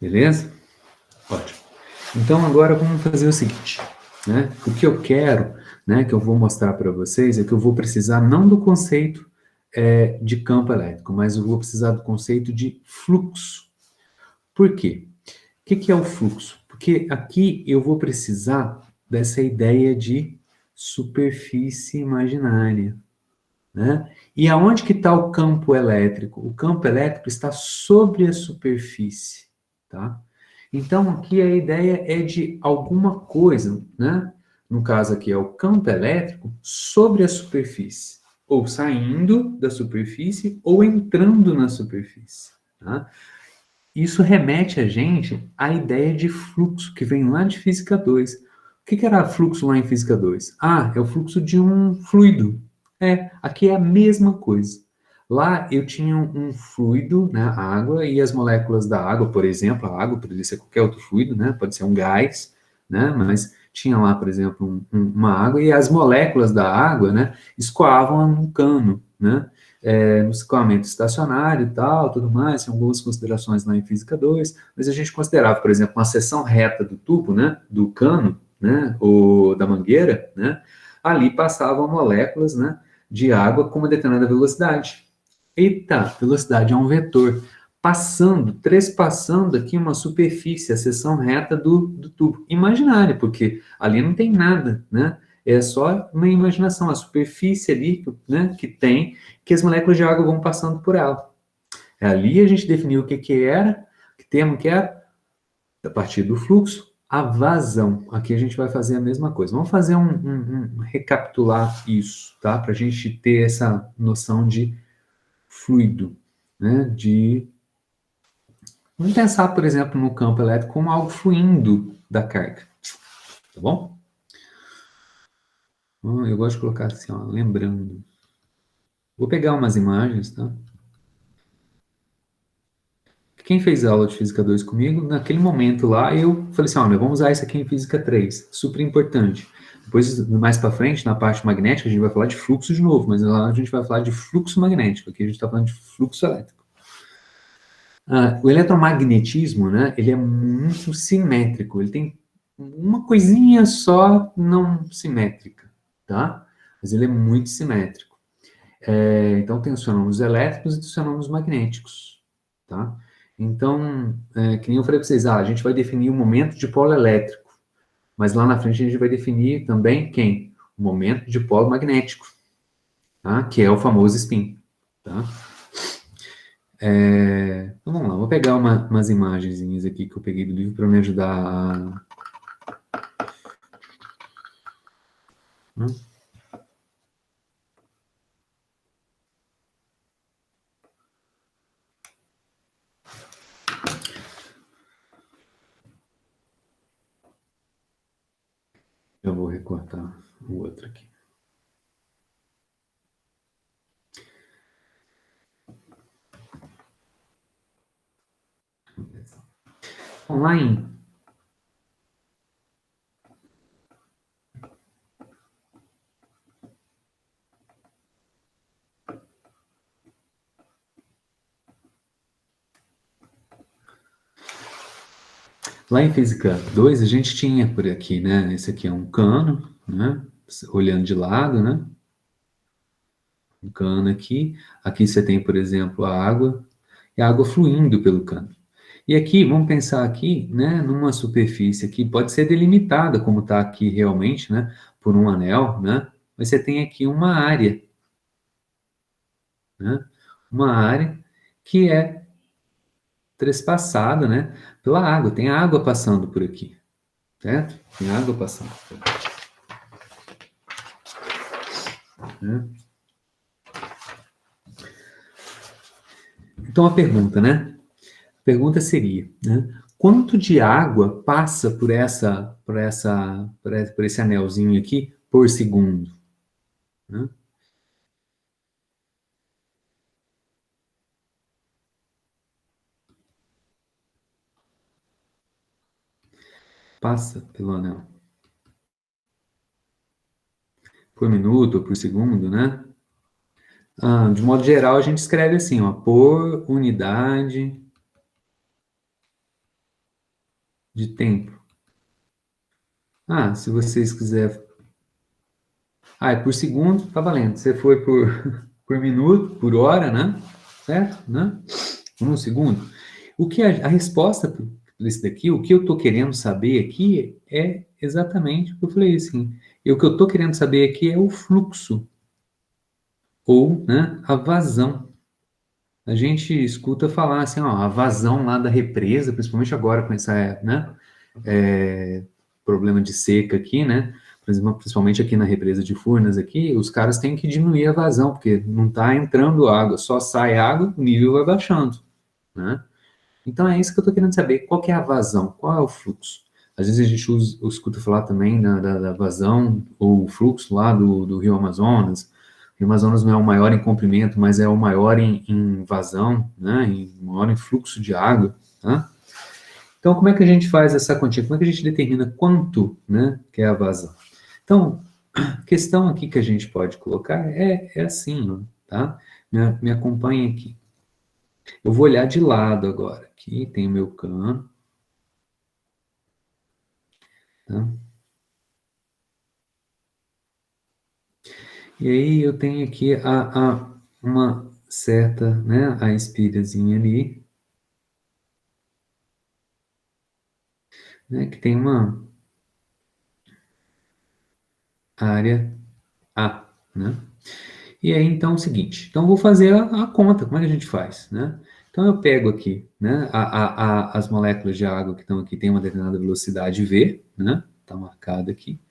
Beleza? Ótimo. Então, agora vamos fazer o seguinte, né? O que eu quero, né, que eu vou mostrar para vocês, é que eu vou precisar não do conceito de campo elétrico, mas eu vou precisar do conceito de fluxo. Por quê? O que é o fluxo? Porque aqui eu vou precisar dessa ideia de superfície imaginária, né? E aonde que está o campo elétrico? O campo elétrico está sobre a superfície, tá? Então, aqui a ideia é de alguma coisa, né? No caso aqui é o campo elétrico sobre a superfície, ou saindo da superfície, ou entrando na superfície, tá? Isso remete a gente à ideia de fluxo, que vem lá de Física 2. O que era fluxo lá em Física 2? Ah, é o fluxo de um fluido. Aqui é a mesma coisa. Lá eu tinha um fluido, né, água, e as moléculas da água, por exemplo, a água poderia ser qualquer outro fluido, né, pode ser um gás, né, mas tinha lá, por exemplo, uma água, e as moléculas da água, né, escoavam num cano, né, no escoamento estacionário e tal, tudo mais, tem algumas considerações lá em Física 2, mas a gente considerava, por exemplo, uma seção reta do tubo, né, do cano, né, ou da mangueira, né, ali passavam moléculas, né, de água com uma determinada velocidade. Eita, velocidade é um vetor. Trespassando aqui uma superfície, a seção reta do tubo. Imaginária, porque ali não tem nada, né? É só uma imaginação, a superfície ali, né, que tem, que as moléculas de água vão passando por ela. Ali a gente definiu o que era, que termo que era, a partir do fluxo, a vazão. Aqui a gente vai fazer a mesma coisa. Vamos fazer recapitular isso, tá? Para a gente ter essa noção de fluido, né? Vamos pensar, por exemplo, no campo elétrico como algo fluindo da carga, tá bom? Eu gosto de colocar assim, ó, lembrando. Vou pegar umas imagens, tá? Quem fez aula de Física 2 comigo, naquele momento lá, eu falei assim, olha, vamos usar isso aqui em Física 3, super importante. Depois, mais para frente, na parte magnética, a gente vai falar de fluxo de novo, mas lá a gente vai falar de fluxo magnético, aqui a gente está falando de fluxo elétrico. O eletromagnetismo, né, ele é muito simétrico, ele tem uma coisinha só não simétrica, tá? Mas ele é muito simétrico. Então, tem os fenômenos elétricos e os fenômenos magnéticos, tá? Então, que nem eu falei para vocês, a gente vai definir o momento de polo elétrico, mas lá na frente a gente vai definir também quem? O momento de polo magnético, tá? Que é o famoso spin, tá? Então, vamos lá, vou pegar umas imagenzinhas aqui que eu peguei do livro para me ajudar a... Eu vou recortar o outro aqui. Então, lá em Física 2, a gente tinha por aqui, né? Esse aqui é um cano, né? Olhando de lado, né? Um cano aqui. Aqui você tem, por exemplo, a água, e a água fluindo pelo cano. E aqui, vamos pensar aqui, né? Numa superfície aqui, pode ser delimitada, como está aqui realmente, né? Por um anel, né? Mas você tem aqui uma área, né? Uma área que é trespassada, né? Pela água. Tem água passando por aqui, certo? Tem água passando por aqui, né? Então, a pergunta, né? A pergunta seria, né? Quanto de água passa por esse anelzinho aqui por segundo, né? Passa pelo anel. Por minuto ou por segundo, né? De modo geral, a gente escreve assim, ó, por unidade de tempo. Se vocês quiserem... é por segundo, tá valendo. Você foi por minuto, por hora, né? Certo? Né? Por um segundo. O que a resposta para isso daqui, o que eu estou querendo saber aqui é exatamente o que eu falei assim. E o que eu estou querendo saber aqui é o fluxo, ou, né, a vazão. A gente escuta falar assim, ó, a vazão lá da represa, principalmente agora com essa, né, problema de seca aqui, né, principalmente aqui na represa de Furnas aqui, os caras têm que diminuir a vazão, porque não está entrando água, só sai água, o nível vai baixando, né. Então é isso que eu estou querendo saber, qual que é a vazão, qual é o fluxo. Às vezes a gente escuta falar também da vazão, ou o fluxo lá do Rio Amazonas. O Rio Amazonas não é o maior em comprimento, mas é o maior em vazão, né? Maior em fluxo de água, tá? Então, como é que a gente faz essa quantia? Como é que a gente determina quanto, né, que é a vazão? Então, a questão aqui que a gente pode colocar é assim, ó, tá? Me acompanhe aqui. Eu vou olhar de lado agora. Aqui tem o meu cano, tá? E aí eu tenho aqui uma certa, né, a espirazinha ali, né, que tem uma área A, né? E aí, então, é o seguinte, então eu vou fazer a conta, como é que a gente faz, né? Então eu pego aqui, né, as moléculas de água que estão aqui têm uma determinada velocidade V, né? Tá marcado aqui.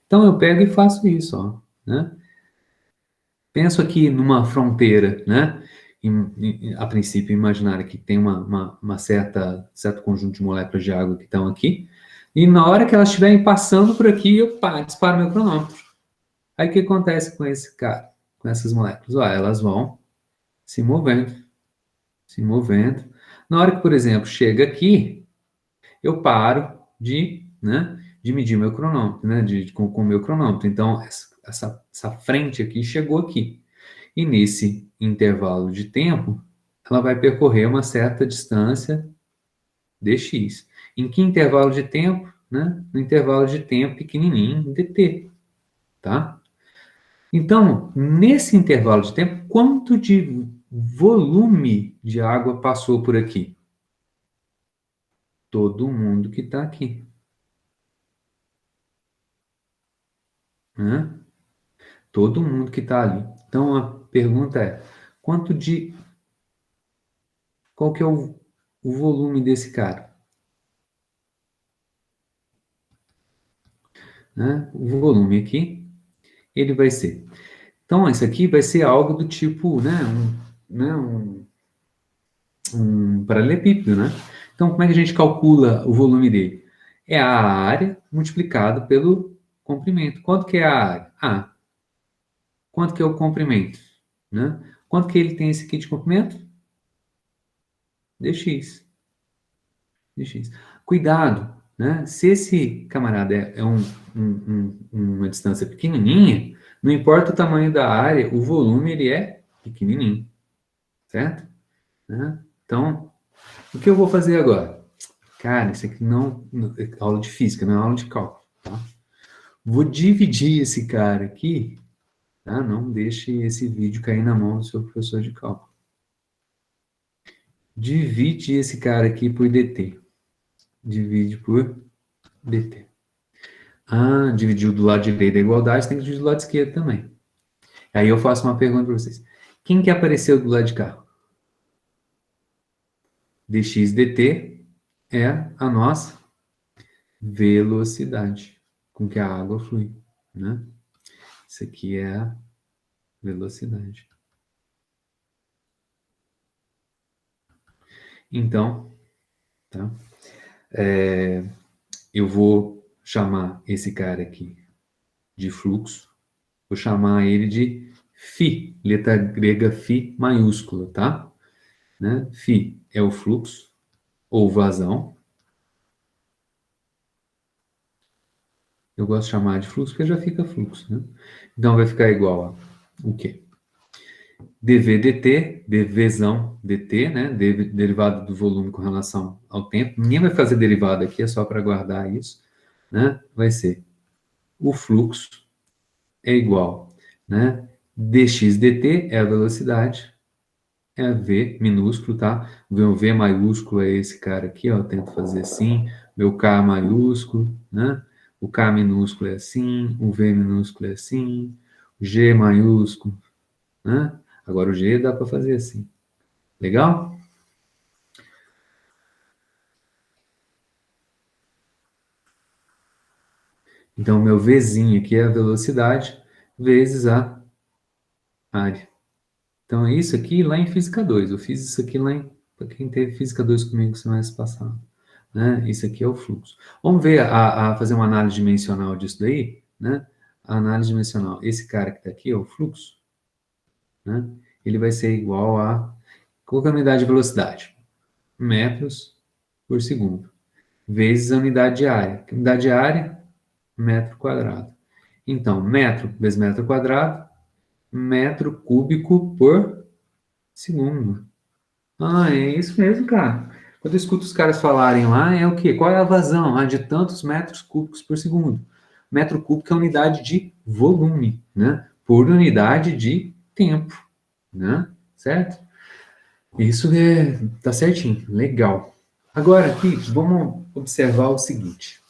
Então eu pego e faço isso, ó, né? Penso aqui numa fronteira, né? A princípio imaginária que tem uma certo conjunto de moléculas de água que estão aqui, e na hora que elas estiverem passando por aqui, eu disparo meu cronômetro. Aí o que acontece com esse cara, com essas moléculas? Elas vão se movendo, se movendo. Na hora que, por exemplo, chega aqui, eu paro de medir meu cronômetro, né? Com o meu cronômetro. Então, essa frente aqui chegou aqui. E nesse intervalo de tempo, ela vai percorrer uma certa distância dx. Em que intervalo de tempo? Né? No intervalo de tempo pequenininho, dt. Tá? Então, nesse intervalo de tempo, quanto de volume de água passou por aqui? Todo mundo que está aqui. Né? Todo mundo que está ali. Então, a pergunta é, qual que é o volume desse cara? Né? O volume aqui, ele vai ser. Então, isso aqui vai ser algo do tipo, né, um paralelepípedo, né? Então, como é que a gente calcula o volume dele? É a área multiplicado pelo comprimento. Quanto que é a área? Quanto que é o comprimento? Né? Quanto que ele tem esse aqui de comprimento? dx. dx. Cuidado, né? Se esse camarada é uma distância pequenininha, não importa o tamanho da área, o volume ele é pequenininho, certo? Né? Então, o que eu vou fazer agora? Cara, isso aqui não é aula de física, não é aula de cálculo, tá? Vou dividir esse cara aqui, tá? Não deixe esse vídeo cair na mão do seu professor de cálculo. Divide esse cara aqui por dt. Divide por dt. Dividiu do lado direito da igualdade, tem que dividir do lado esquerdo também. Aí eu faço uma pergunta para vocês. Quem que apareceu do lado de cá? Dx dt é a nossa velocidade com que a água flui, né? Isso aqui é a velocidade. Então, tá? Eu vou chamar esse cara aqui de fluxo, vou chamar ele de φ, letra grega φ maiúscula, tá? Né? Φ é o fluxo ou vazão. Eu gosto de chamar de fluxo porque já fica fluxo, né? Então vai ficar igual a o quê? dv dt, dvzão dt, né? Derivada do volume com relação ao tempo. Ninguém vai fazer derivada aqui, é só para guardar isso, né? Vai ser o fluxo é igual, né? dx dt é a velocidade, é V minúsculo, tá? Meu V maiúsculo é esse cara aqui, ó. Eu tento fazer assim. Meu K maiúsculo, né? O K minúsculo é assim. O V minúsculo é assim. O G maiúsculo, né? Agora o G dá para fazer assim. Legal? Então, meu Vzinho aqui é a velocidade vezes a área. Então, é isso aqui lá em Física 2. Eu fiz isso aqui lá em... Para quem teve Física 2 comigo semestre passado. Né? Isso aqui é o fluxo. Vamos ver, fazer uma análise dimensional disso daí, né? A análise dimensional. Esse cara que está aqui é o fluxo, né? Ele vai ser igual a... Qual que é a unidade de velocidade? Metros por segundo. Vezes a unidade de área. Unidade de área, metro quadrado. Então, metro vezes metro quadrado, metro cúbico por segundo. Ah, é isso mesmo, cara. Quando eu escuto os caras falarem lá, é o quê? Qual é a vazão? Ah, de tantos metros cúbicos por segundo. Metro cúbico é unidade de volume, né? Por unidade de tempo, né? Certo? Isso tá certinho, legal. Agora aqui, vamos observar o seguinte.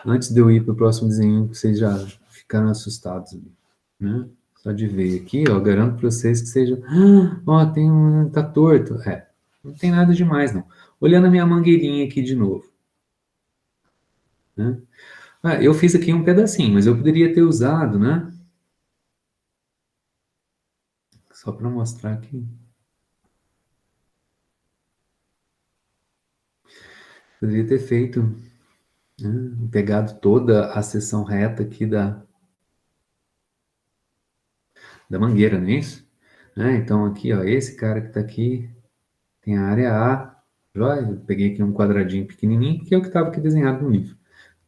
Antes de eu ir para o próximo desenho, vocês já ficaram assustados ali, né? Só de ver aqui, ó, garanto para vocês que seja, ó, tá torto. É, não tem nada demais, não. Olhando a minha mangueirinha aqui de novo, né? Ah, eu fiz aqui um pedacinho, mas eu poderia ter usado, né? Só para mostrar aqui. Poderia ter feito, né? Pegado toda a seção reta aqui da mangueira, não é isso? Né? Então aqui, ó, esse cara que está aqui tem a área A. Joia, eu peguei aqui um quadradinho pequenininho, que é o que estava aqui desenhado no livro,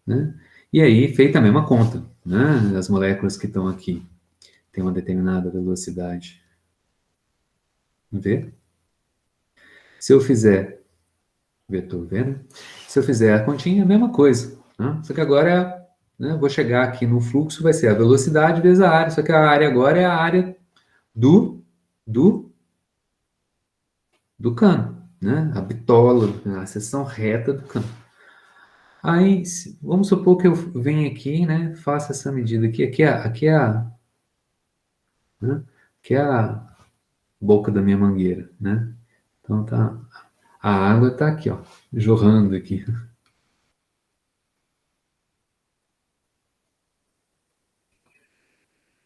né? E aí, feita a mesma conta, né? As moléculas que estão aqui têm uma determinada velocidade v. Se eu fizer vetor v, né? Se eu fizer a continha, é a mesma coisa, né? Só que agora, né, eu vou chegar aqui no fluxo, vai ser a velocidade vezes a área, só que a área agora é a área do, do, do cano, né? A bitola, a seção reta do cano. Aí, vamos supor que eu venha aqui, né, faça essa medida aqui, né, aqui é a boca da minha mangueira, né? Então tá, a água tá aqui, ó, jorrando aqui.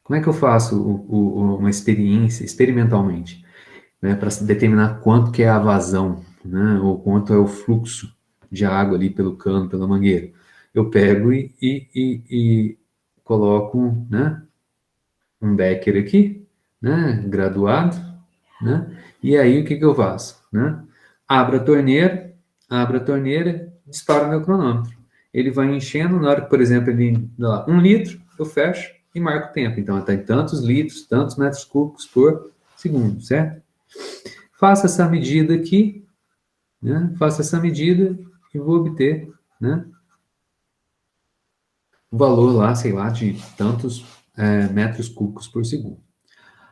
Como é que eu faço uma experiência experimentalmente, né, para determinar quanto que é a vazão, né, ou quanto é o fluxo de água ali pelo cano, pela mangueira? Eu pego e coloco, né, um becker aqui, né, graduado, né, e aí o que que eu faço, né? Abro a torneira, disparo o meu cronômetro. Ele vai enchendo, na hora que, por exemplo, ele dá lá, 1 litro, eu fecho e marco o tempo. Então, está em tantos litros, tantos metros cúbicos por segundo, certo? Faço essa medida aqui, né? Faço essa medida e vou obter, né, o valor lá, sei lá, de tantos metros cúbicos por segundo.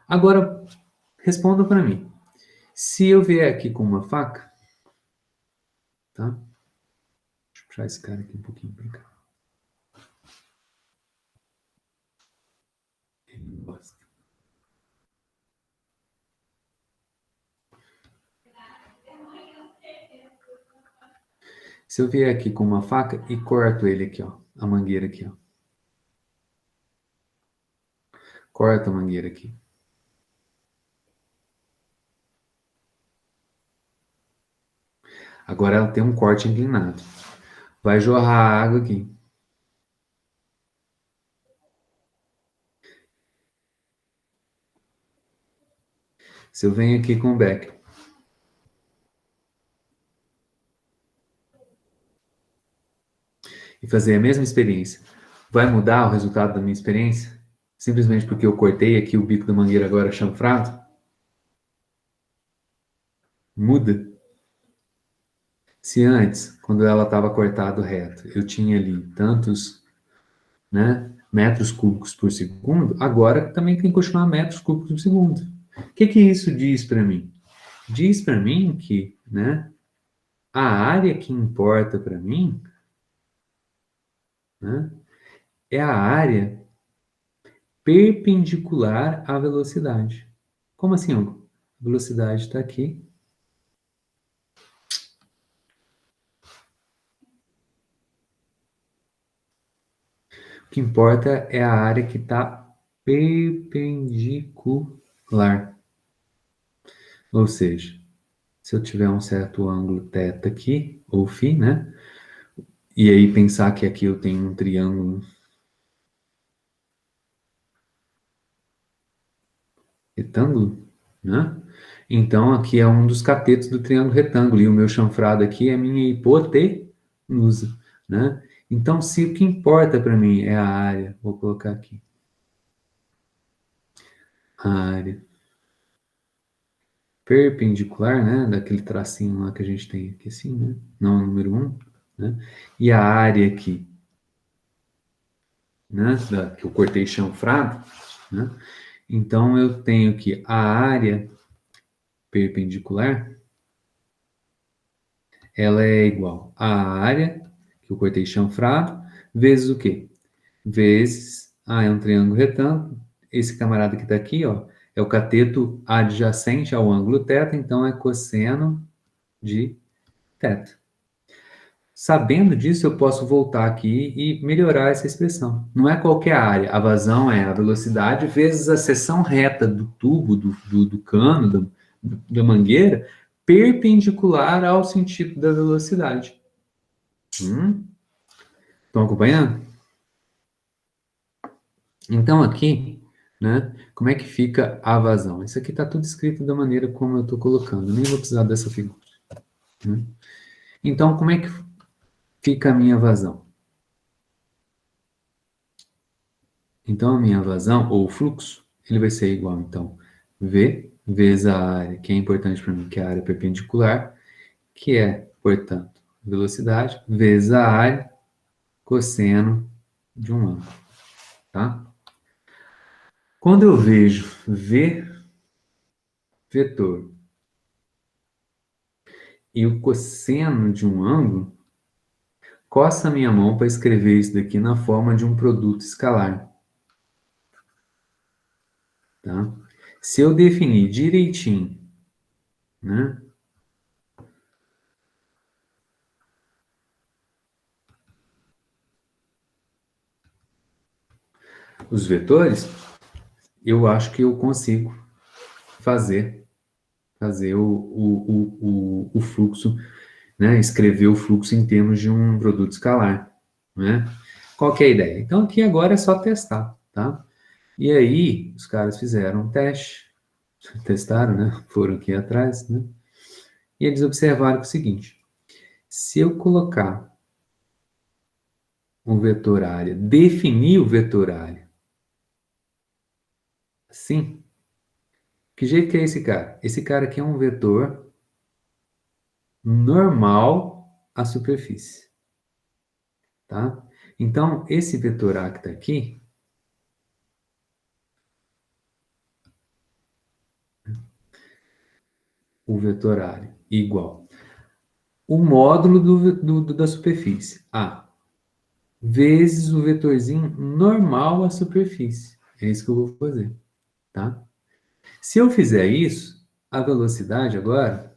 Agora, responda para mim. Se eu vier aqui com uma faca, tá? Deixa eu puxar esse cara aqui um pouquinho para cá. Se eu vier aqui com uma faca e corto ele aqui, ó, a mangueira aqui, ó. Corta a mangueira aqui. Agora ela tem um corte inclinado. Vai jorrar água aqui. Se eu venho aqui com o becker e fazer a mesma experiência, vai mudar o resultado da minha experiência? simplesmente porque eu cortei aqui o bico da mangueira agora chanfrado? Muda? Se antes, quando ela estava cortado reto, eu tinha ali tantos, né, metros cúbicos por segundo, agora também tem que continuar metros cúbicos por segundo. O que que isso diz para mim? Diz para mim que, né, a área que importa para mim, né, é a área perpendicular à velocidade. Como assim, Hugo? A velocidade está aqui. O que importa é a área que está perpendicular. Ou seja, se eu tiver um certo ângulo θ aqui, ou φ, né? E aí pensar que aqui eu tenho um triângulo retângulo, né? Então aqui é um dos catetos do triângulo retângulo, e o meu chanfrado aqui é a minha hipotenusa, né? Então, se o que importa para mim é a área, vou colocar aqui, a área perpendicular, né, daquele tracinho lá que a gente tem aqui assim, né, não o número 1, né, e a área aqui, né, que eu cortei chanfrado, né, então eu tenho que a área perpendicular, ela é igual à área que eu cortei chanfrado, vezes o quê? Vezes, é um triângulo retângulo, esse camarada que está aqui, ó, é o cateto adjacente ao ângulo θ, então é cosseno de θ. Sabendo disso, eu posso voltar aqui e melhorar essa expressão. Não é qualquer área, a vazão é a velocidade vezes a seção reta do tubo, do cano, da mangueira, perpendicular ao sentido da velocidade. Estão acompanhando? Então aqui, né, como é que fica a vazão? Isso aqui está tudo escrito da maneira como eu estou colocando, nem vou precisar dessa figura. Né? Então, como é que fica a minha vazão? Então, a minha vazão, ou fluxo, ele vai ser igual, então, V vezes a área, que é importante para mim, que é a área perpendicular, que é, portanto, velocidade, vezes a área, cosseno de um ângulo, tá? Quando eu vejo V vetor e o cosseno de um ângulo, coça a minha mão para escrever isso daqui na forma de um produto escalar, tá? Se eu definir direitinho, né, os vetores, eu acho que eu consigo fazer o fluxo, né, escrever o fluxo em termos de um produto escalar, né? Qual que é a ideia? Então, aqui agora é só testar, tá? E aí, os caras fizeram um teste, testaram, né? Foram aqui atrás, né? E eles observaram o seguinte, se eu colocar um vetor área, definir o vetor área, assim, que jeito que é esse cara? Esse cara aqui é um vetor normal à superfície, tá? Então, esse vetor A que está aqui, o vetor área, igual o módulo da superfície, A, vezes o vetorzinho normal à superfície. É isso que eu vou fazer, tá? Se eu fizer isso, a velocidade agora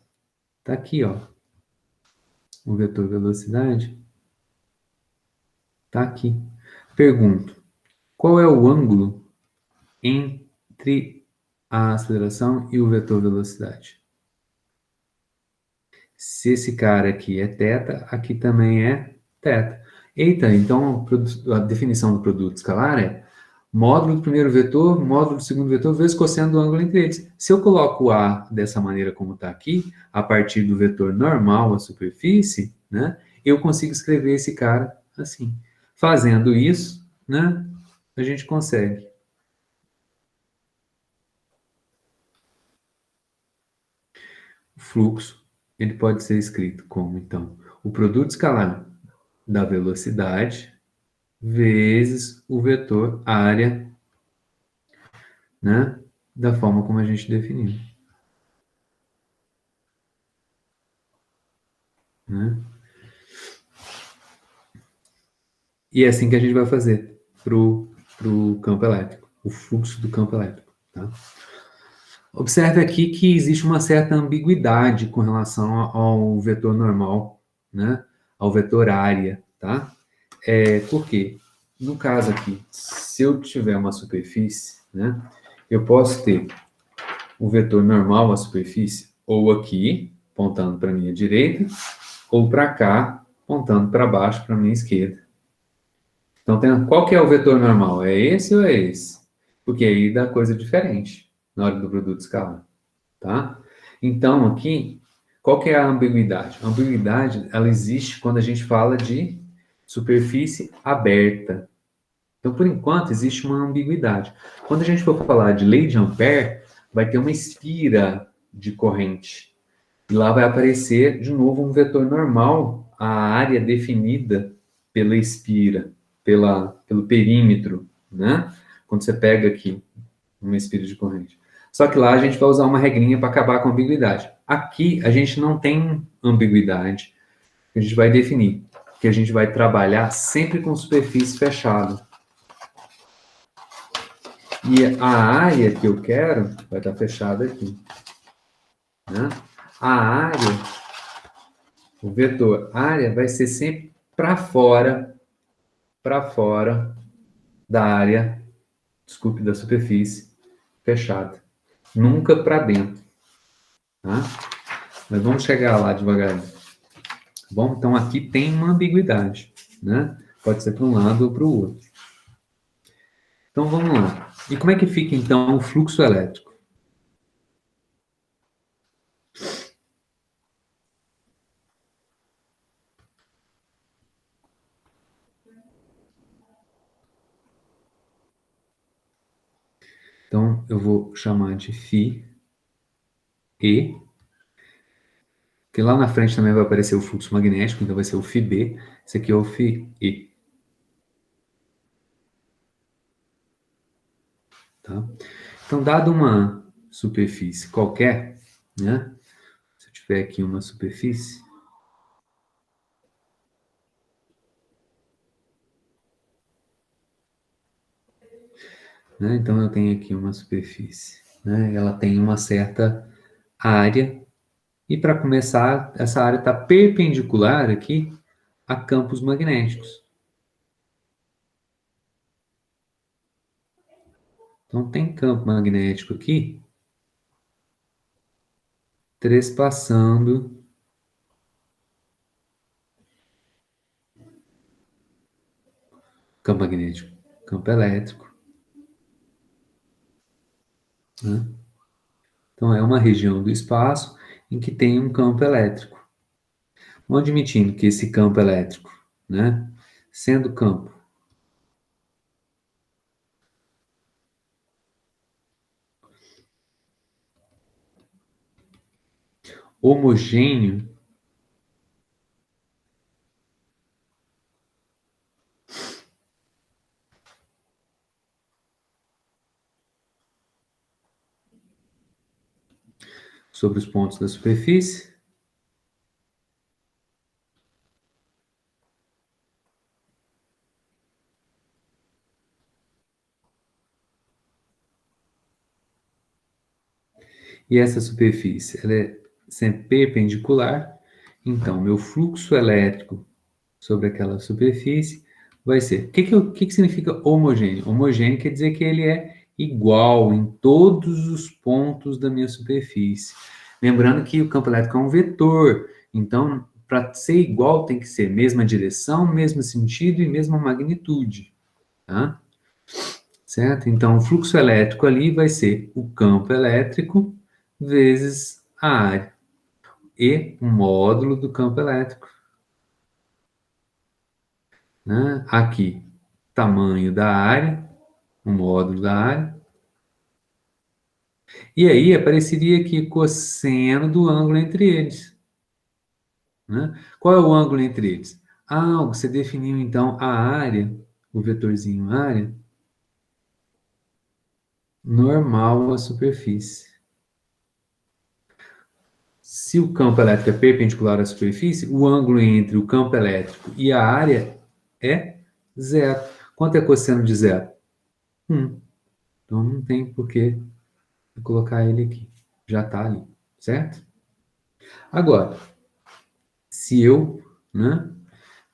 está aqui, ó. O vetor velocidade está aqui. Pergunto, qual é o ângulo entre a aceleração e o vetor velocidade? Se esse cara aqui é θ, aqui também é θ. Eita, então a definição do produto escalar é módulo do primeiro vetor, módulo do segundo vetor, vezes cosseno do ângulo entre eles. Se eu coloco o A dessa maneira como está aqui, a partir do vetor normal à superfície, né, eu consigo escrever esse cara assim. Fazendo isso, né, a gente consegue O fluxo, ele pode ser escrito como, então, o produto escalar da velocidade vezes o vetor área, né, da forma como a gente definiu, né? E é assim que a gente vai fazer pro campo elétrico, o fluxo do campo elétrico, tá? Observe aqui que existe uma certa ambiguidade com relação ao vetor normal, né? Ao vetor área, tá? Por quê? No caso aqui, se eu tiver uma superfície, né? Eu posso ter o vetor normal à superfície ou aqui, apontando para a minha direita, ou para cá, apontando para baixo, para a minha esquerda. Então, qual que é o vetor normal? É esse ou é esse? Porque aí dá coisa diferente na hora do produto escalar, tá? Então, aqui, qual que é a ambiguidade? A ambiguidade, ela existe quando a gente fala de superfície aberta. Então, por enquanto, existe uma ambiguidade. Quando a gente for falar de lei de Ampère, vai ter uma espira de corrente. E lá vai aparecer, de novo, um vetor normal, a área definida pela espira, pelo perímetro, né? Quando você pega aqui uma espira de corrente. Só que lá a gente vai usar uma regrinha para acabar com a ambiguidade. Aqui a gente não tem ambiguidade. A gente vai definir que a gente vai trabalhar sempre com superfície fechada. E a área que eu quero vai estar fechada aqui, né? A área, o vetor área vai ser sempre para fora da área, desculpe, da superfície fechada. Nunca para dentro, tá? Mas vamos chegar lá devagarinho. Bom, então aqui tem uma ambiguidade, né? Pode ser para um lado ou para o outro. Então vamos lá. E como é que fica então o fluxo elétrico? Então eu vou chamar de φ e, que lá na frente também vai aparecer o fluxo magnético, então vai ser o φb. Esse aqui é o φe, tá? Então, dado uma superfície qualquer, né? Se eu tiver aqui uma superfície, né? Então eu tenho aqui uma superfície, né? Ela tem uma certa área e para começar, essa área está perpendicular aqui a campos magnéticos. Então tem campo magnético aqui trespassando campo magnético, campo elétrico, né? Então é uma região do espaço em que tem um campo elétrico. Vamos admitindo que esse campo elétrico, né, sendo campo homogêneo, sobre os pontos da superfície, e essa superfície ela é sempre perpendicular, então meu fluxo elétrico sobre aquela superfície vai ser. O que significa homogêneo? Homogêneo quer dizer que ele é igual em todos os pontos da minha superfície. Lembrando que o campo elétrico é um vetor, então para ser igual tem que ser mesma direção, mesmo sentido e mesma magnitude, tá? Certo? Então o fluxo elétrico ali vai ser o campo elétrico vezes a área e o módulo do campo elétrico, né? Aqui, tamanho da área, o módulo da área, E aí apareceria aqui cosseno do ângulo entre eles, né? Qual é o ângulo entre eles? Ah, você definiu então a área, o vetorzinho área, normal à superfície. Se o campo elétrico é perpendicular à superfície, o ângulo entre o campo elétrico e a área é zero. Quanto é cosseno de zero? 1. Então não tem por que colocar ele aqui. Já está ali, certo? Agora, se eu, né,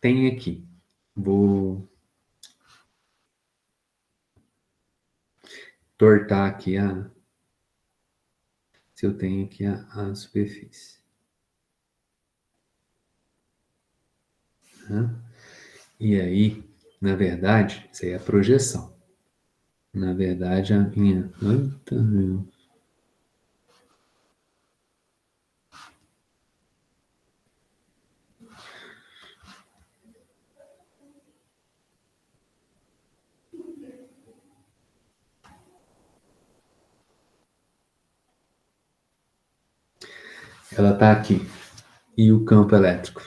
tenho aqui, vou tortar aqui se eu tenho aqui a superfície. Né? E aí, na verdade, isso aí é a projeção. Na verdade, a minha. Eita, meu. Ela está aqui. E o campo elétrico?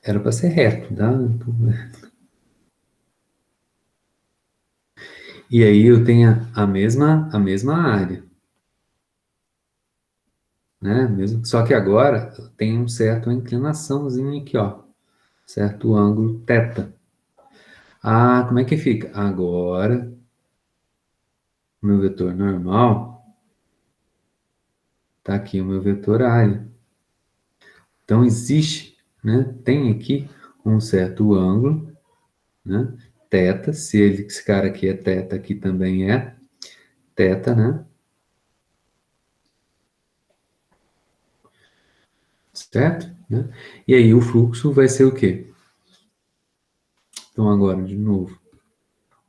Era para ser reto, tá? E aí eu tenho a mesma área, né? Mesmo, só que agora tem um certo inclinaçãozinha aqui, ó. Certo ângulo θ. Ah, como é que fica? Agora, o meu vetor normal tá aqui o meu vetor área. Então existe, né? Tem aqui um certo ângulo, né? Θ, se esse cara aqui é θ, aqui também é θ, né? Certo? Né? E aí o fluxo vai ser o quê? Então agora, de novo,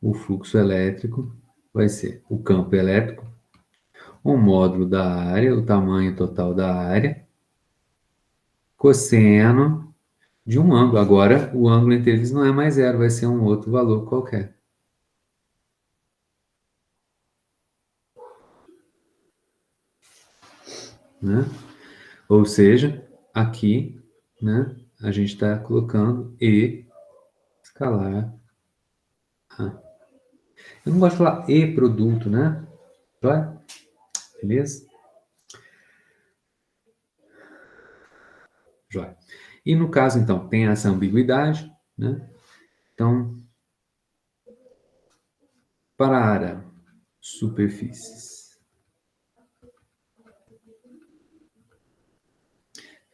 o fluxo elétrico vai ser o campo elétrico, o módulo da área, o tamanho total da área, cosseno de um ângulo. Agora, o ângulo entre eles não é mais zero, vai ser um outro valor qualquer. Né? Ou seja, aqui, né, a gente está colocando E escalar A. Eu não gosto de falar E produto, né? Vai? Beleza? Joia. E no caso, então, tem essa ambiguidade, né? Então, para superfícies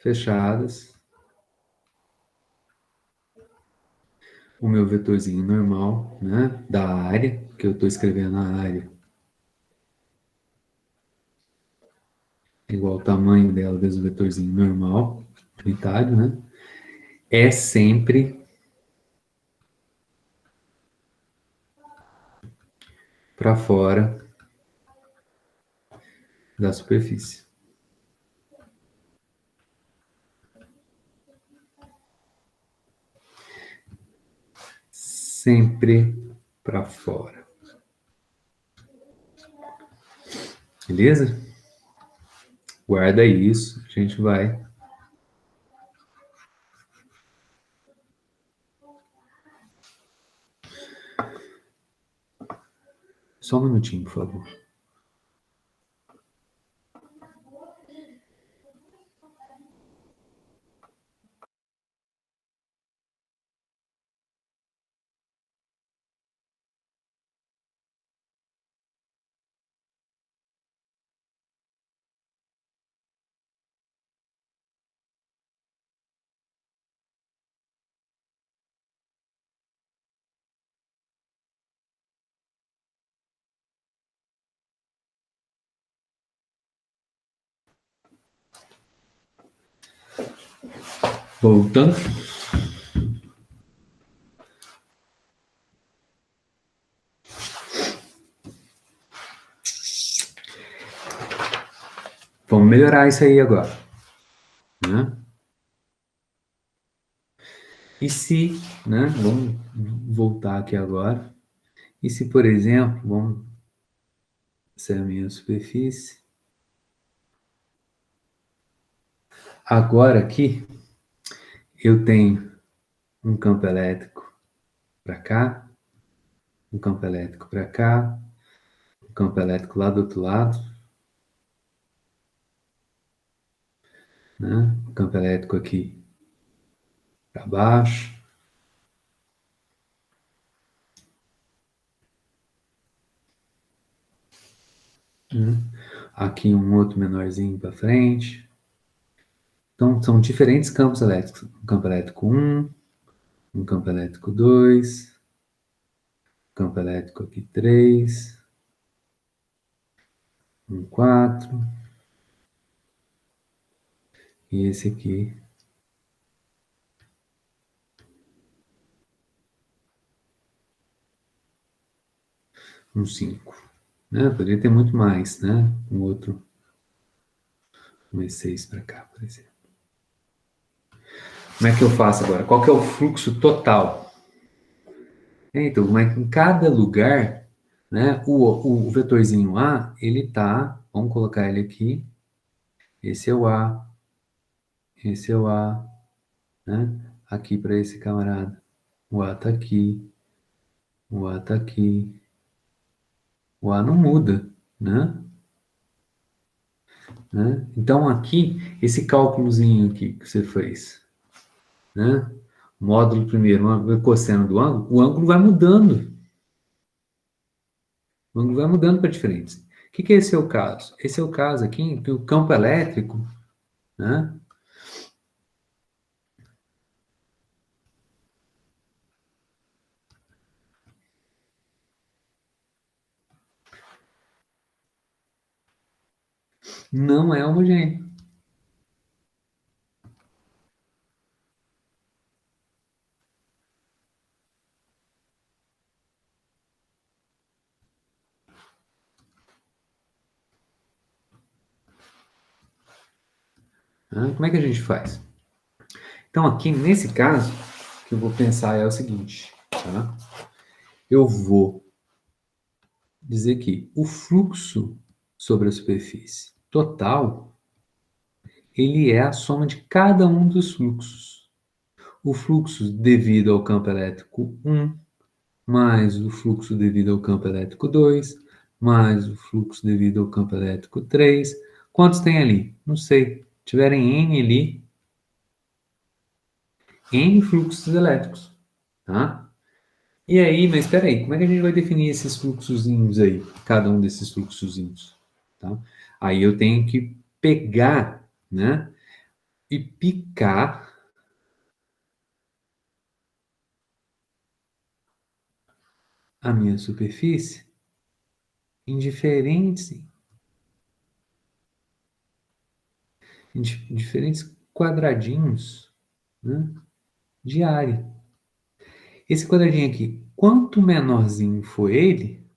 fechadas, o meu vetorzinho normal, né, da área, que eu estou escrevendo a área, igual ao tamanho dela vezes o vetorzinho normal, unitário, né, é sempre para fora da superfície. Sempre para fora. Beleza? Guarda isso, a gente vai. Só um minutinho, por favor. Voltando. Vamos melhorar isso aí agora. Né? E se, né, vamos voltar aqui agora, e se, por exemplo, vamos ser a minha superfície, agora aqui eu tenho um campo elétrico para cá, um campo elétrico para cá, um campo elétrico lá do outro lado, né? Um campo elétrico aqui para baixo, né? Aqui um outro menorzinho para frente. Então, são diferentes campos elétricos. Um campo elétrico um campo elétrico 2, campo elétrico aqui 3, um 4, e esse aqui, um 5. Né? Poderia ter muito mais, né? Um outro, um E6 para cá, por exemplo. Como é que eu faço agora? Qual que é o fluxo total? Então, como é que em cada lugar, né, o vetorzinho A, ele tá, vamos colocar ele aqui, esse é o A, esse é o A, né? Aqui para esse camarada. O A tá aqui, o A tá aqui. O A não muda, né? Né? Então aqui, esse cálculozinho aqui que você fez, né? Módulo primeiro, cosseno do ângulo, o ângulo vai mudando. O ângulo vai mudando para diferentes. O que é esse é o caso? Esse é o caso aqui em que o campo elétrico, né? Não é homogêneo. Né? Como é que a gente faz? Então aqui, nesse caso, o que eu vou pensar é o seguinte, tá? Eu vou dizer que o fluxo sobre a superfície total, ele é a soma de cada um dos fluxos. O fluxo devido ao campo elétrico 1, mais o fluxo devido ao campo elétrico 2, mais o fluxo devido ao campo elétrico 3. Quantos tem ali? Não sei. Tiverem N ali, N fluxos elétricos, tá? E aí, mas espera aí, como é que a gente vai definir esses fluxozinhos aí? Cada um desses fluxozinhos, tá? Aí eu tenho que pegar, né? E picar a minha superfície em diferentes quadradinhos, né, de área. Esse quadradinho aqui, quanto menorzinho for ele,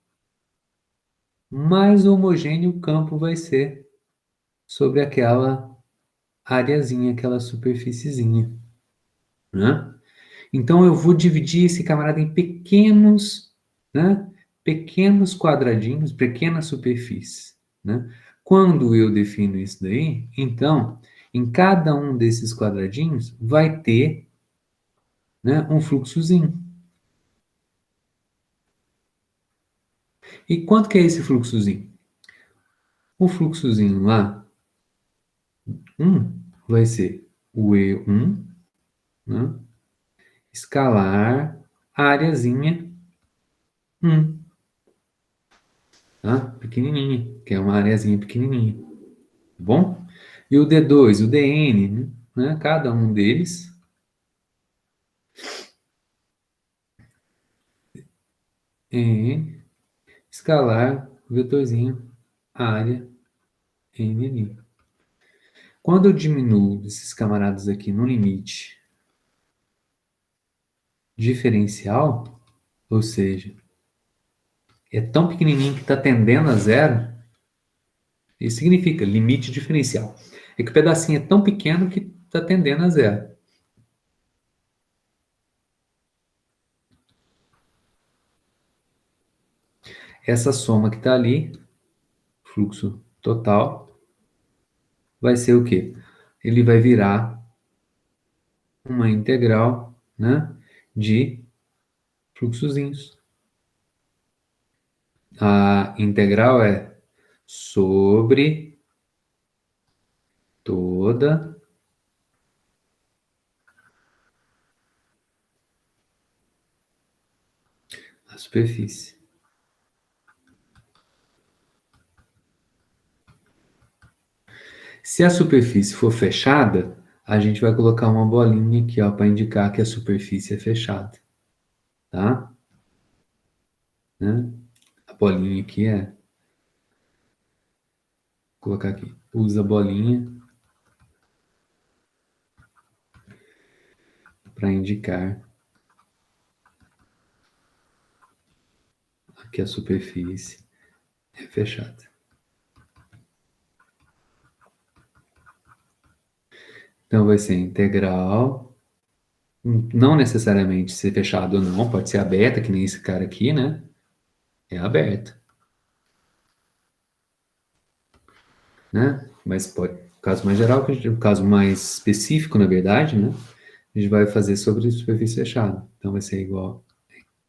mais homogêneo o campo vai ser sobre aquela areazinha, aquela superfíciezinha, né? Então eu vou dividir esse camarada em pequenos, né, pequenos quadradinhos, pequenas superfícies, né? Quando eu defino isso daí, então, em cada um desses quadradinhos vai ter, né, um fluxozinho. E quanto que é esse fluxozinho? O fluxozinho lá, 1, vai ser o E1, né, escalar areazinha 1, tá? Pequenininha, que é uma areazinha pequenininha, tá bom? E o D2, o DN, né, cada um deles, é escalar vetorzinho área N. Quando eu diminuo esses camaradas aqui no limite diferencial, ou seja, é tão pequenininho que está tendendo a zero, isso significa limite diferencial. É que o pedacinho é tão pequeno que está tendendo a zero. essa soma que está ali, fluxo total, vai ser o quê? Ele vai virar uma integral, né, de fluxozinhos. A integral é sobre toda a superfície. Se a superfície for fechada, a gente vai colocar uma bolinha aqui, ó, para indicar que a superfície é fechada, tá? Né? A bolinha aqui é, vou colocar aqui, usa a bolinha para indicar que a superfície é fechada. Então vai ser integral, não necessariamente ser fechado ou não, pode ser aberta, que nem esse cara aqui, né? É aberta, né? Mas pode, o caso mais geral, o caso mais específico, na verdade, né? A gente vai fazer sobre superfície fechada. Então vai ser igual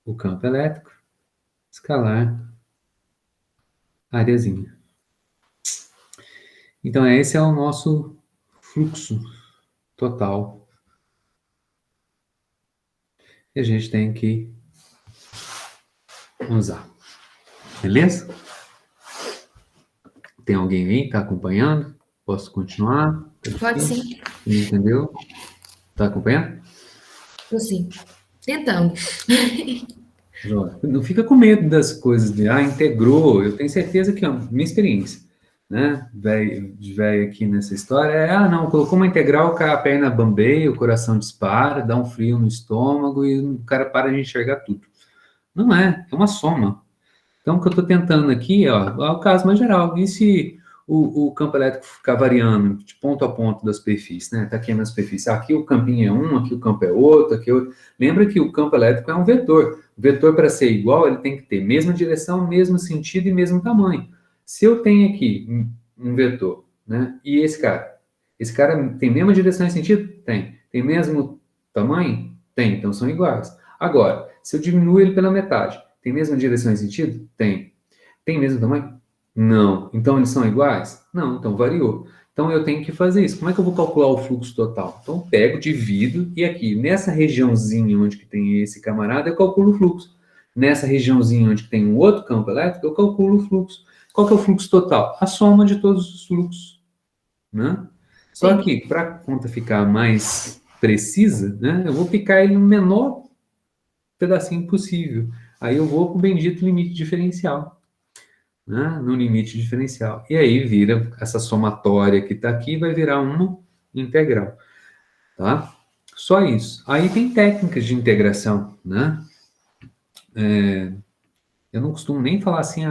o campo elétrico, escalar, areazinha. Então esse é o nosso fluxo total. E a gente tem que usar. Beleza? Tem alguém aí que está acompanhando? Posso continuar? Pode sim. Entendeu? Está acompanhando? Tô sim. Tentando. Joia. Não fica com medo das coisas de, integrou. Eu tenho certeza que, ó, minha experiência, né, de velho aqui nessa história, não, colocou uma integral, a perna bambeia, o coração dispara, dá um frio no estômago e o cara para de enxergar tudo. Não é uma soma. Então, o que eu estou tentando aqui, ó, é o caso mais geral. E se o campo elétrico ficar variando de ponto a ponto da superfície, né? Está aqui na superfície. Aqui o campinho é um, aqui o campo é outro, aqui é outro. Lembra que o campo elétrico é um vetor. O vetor, para ser igual, ele tem que ter mesma direção, mesmo sentido e mesmo tamanho. Se eu tenho aqui um vetor, né? E esse cara tem mesma direção e sentido? Tem. Tem mesmo tamanho? Tem. Então são iguais. Agora, se eu diminuo ele pela metade, tem mesma direção e sentido? Tem. Tem mesmo tamanho? Não. Então eles são iguais? Não, então variou. Então eu tenho que fazer isso. Como é que eu vou calcular o fluxo total? Então eu pego, divido, e aqui, nessa regiãozinha onde que tem esse camarada, eu calculo o fluxo. Nessa regiãozinha onde que tem um outro campo elétrico, eu calculo o fluxo. Qual que é o fluxo total? A soma de todos os fluxos, né? Só Sim. que, para a conta ficar mais precisa, né, eu vou picar ele no menor pedacinho possível. Aí eu vou com o bendito limite diferencial, né? No limite diferencial. E aí vira essa somatória que está aqui, vai virar uma integral, tá? Só isso. Aí tem técnicas de integração, né? Eu não costumo nem falar assim,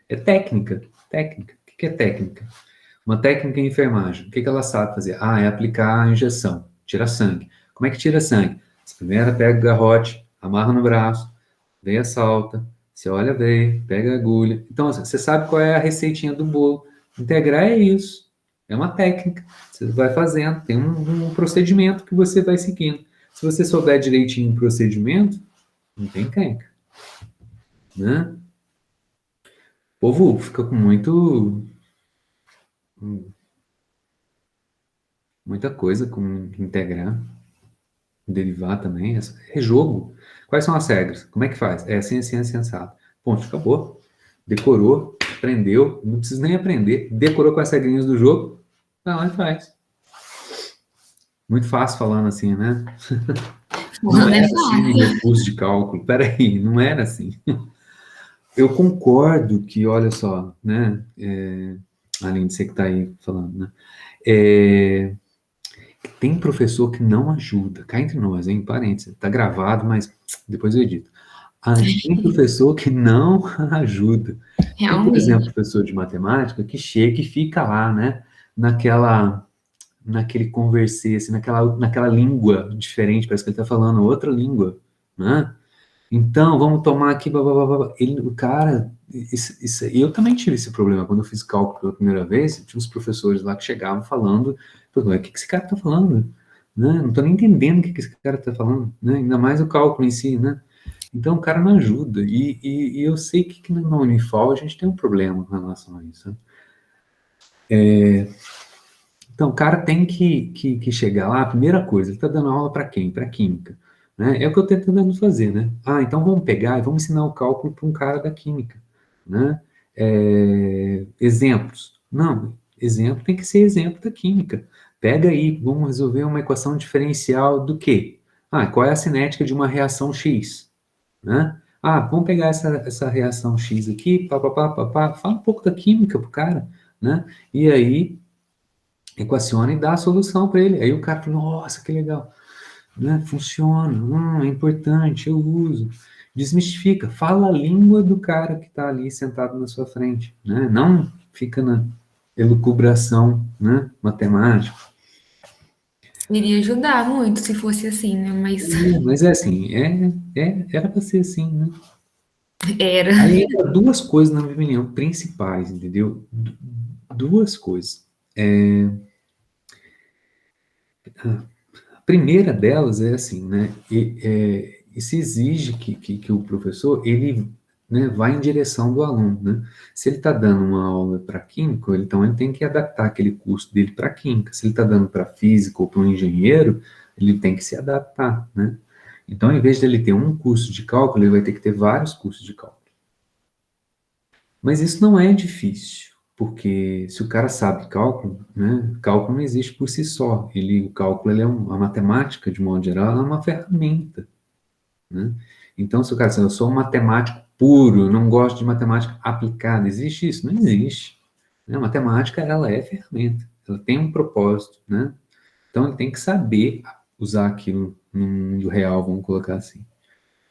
é técnica. Técnica. O que é técnica? Uma técnica em enfermagem. O que ela sabe fazer? É aplicar a injeção, tirar sangue. Como é que tira sangue? Você primeiro pega o garrote, amarra no braço, veia salta, você olha a veia, pega a agulha. Então, assim, você sabe qual é a receitinha do bolo. Integrar é isso. É uma técnica. Você vai fazendo, tem um procedimento que você vai seguindo. Se você souber direitinho o procedimento, não tem quenca, né? O povo fica com muita coisa com integrar, derivar também. É jogo. Quais são as regras? Como é que faz? É assim, assim, assim, assado. Ponto, acabou. Decorou, aprendeu, não precisa nem aprender. Decorou com as regrinhas do jogo, vai lá e faz. Muito fácil falando assim, né? Não Não é era assim no fácil. recurso de cálculo. Peraí, não era assim. Eu concordo que, olha só, né? Além de você que está aí falando, né? É, tem professor que não ajuda. Cá entre nós, hein? Parênteses. Tá gravado, mas depois eu edito. Tem professor que não ajuda. Tem, por exemplo, Realmente. professor de matemática que chega e fica lá, né? Naquele conversê, assim, naquela língua diferente, parece que ele está falando outra língua, né? Então, vamos tomar aqui, blá, blá, blá, blá. O cara, eu também tive esse problema. Quando eu fiz cálculo pela primeira vez, tinha uns professores lá que chegavam falando, o que esse cara está falando? Né? Não estou nem entendendo o que esse cara está falando, né? Ainda mais o cálculo em si, né? Então, o cara não ajuda. E eu sei que na Unifal a gente tem um problema com relação a isso, né? Então, o cara tem que chegar lá, a primeira coisa, ele está dando aula para quem? Para química. Né? É o que eu estou tentando fazer, né? Ah, então vamos pegar e vamos ensinar o cálculo para um cara da química. Né? Exemplos. Não, exemplo tem que ser exemplo da química. Pega aí, vamos resolver uma equação diferencial do quê? Ah, qual é a cinética de uma reação X? Né? Ah, vamos pegar essa reação X aqui, fala um pouco da química pro cara, né? E aí equaciona e dá a solução para ele. Aí o cara fala, nossa, que legal, né? Funciona, é importante, eu uso. Desmistifica, fala a língua do cara que está ali sentado na sua frente, né? Não fica na elucubração, né? Matemática. Iria ajudar muito se fosse assim, né? Mas Mas é assim, era para ser assim, né? era. Aí entra duas coisas, na minha opinião, principais, entendeu? Duas coisas. A primeira delas é assim, né? E se exige que o professor ele, né, vá em direção do aluno, né? Se ele está dando uma aula para químico, então ele tem que adaptar aquele curso dele para química. Se ele está dando para físico ou para um engenheiro, ele tem que se adaptar, né? Então, em vez de ele ter um curso de cálculo, ele vai ter que ter vários cursos de cálculo. Mas isso não é difícil, porque se o cara sabe cálculo, né, cálculo não existe por si só. O cálculo ele é a matemática, de modo geral, ela é uma ferramenta, né? Então, se o cara diz, eu sou um matemático puro, não gosto de matemática aplicada, existe isso? Não existe. Né? A matemática, ela é ferramenta, ela tem um propósito, né? Então, ele tem que saber usar aquilo no mundo real, vamos colocar assim.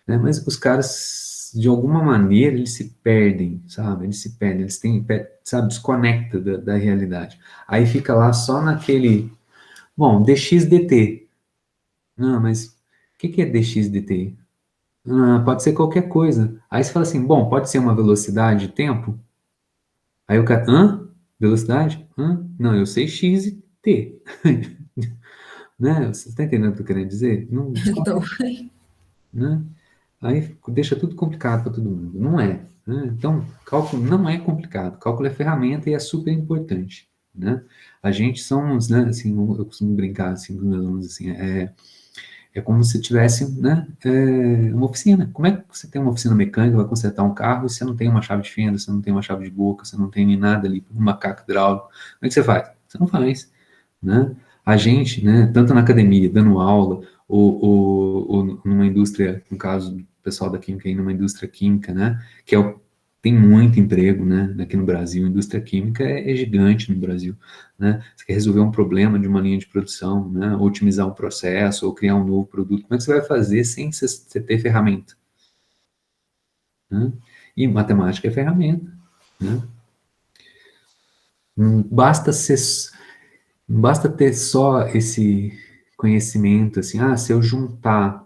Né? Mas os caras, de alguma maneira, eles se perdem, sabe? Eles se perdem, eles têm, sabe, desconecta da realidade. Aí fica lá só naquele, bom, dxdt. Não, mas o que é dxdt? Ah, pode ser qualquer coisa. Aí você fala assim, bom, pode ser uma velocidade de tempo? Aí o cara, hã? Velocidade? Hã? Não, eu sei x e t. Né? Você está entendendo o que eu tô querendo dizer? Não Então, desconecta, né? Aí deixa tudo complicado para todo mundo. Não é. Né? Então, cálculo não é complicado. Cálculo é ferramenta e é super importante. Né? A gente somos, né, assim, eu costumo brincar assim, com meus alunos, assim, é como se tivesse, né, uma oficina. Como é que você tem uma oficina mecânica, vai consertar um carro, e você não tem uma chave de fenda, você não tem uma chave de boca, você não tem nem nada ali, um macaco hidráulico. Como é que você faz? Você não faz. Né? A gente, né, tanto na academia, dando aula, ou numa indústria, no caso do pessoal da química, aí numa indústria química, né, que tem muito emprego, né, aqui no Brasil, a indústria química é gigante no Brasil, né, você quer resolver um problema de uma linha de produção, né, ou otimizar um processo, ou criar um novo produto, como é que você vai fazer sem você ter ferramenta? Né? E matemática é ferramenta, né? Não basta ser Não basta ter só esse conhecimento, assim, se eu juntar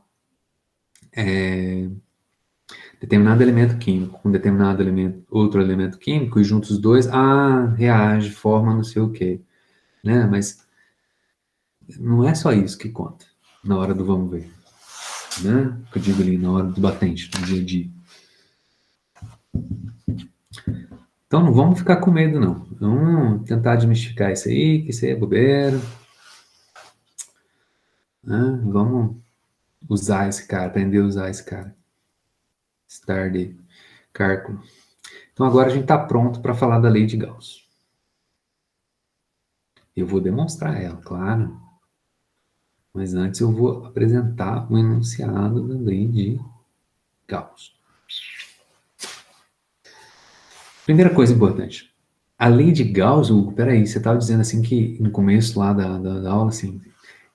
determinado elemento químico com determinado elemento, outro elemento químico, e junto os dois, reage, forma não sei o quê, né? Mas não é só isso que conta na hora do vamos ver, né? Que eu digo ali, na hora do batente, no dia a dia. Então não vamos ficar com medo, não. Vamos tentar desmistificar isso aí, que isso aí é bobeira, né? Vamos usar esse cara, aprender a usar esse cara. Stardy, cálculo. Então agora a gente está pronto para falar da lei de Gauss. Eu vou demonstrar ela, claro, mas antes eu vou apresentar o enunciado da lei de Gauss. Primeira coisa importante. A lei de Gauss, Hugo, peraí, você estava dizendo assim que no começo lá da aula, assim,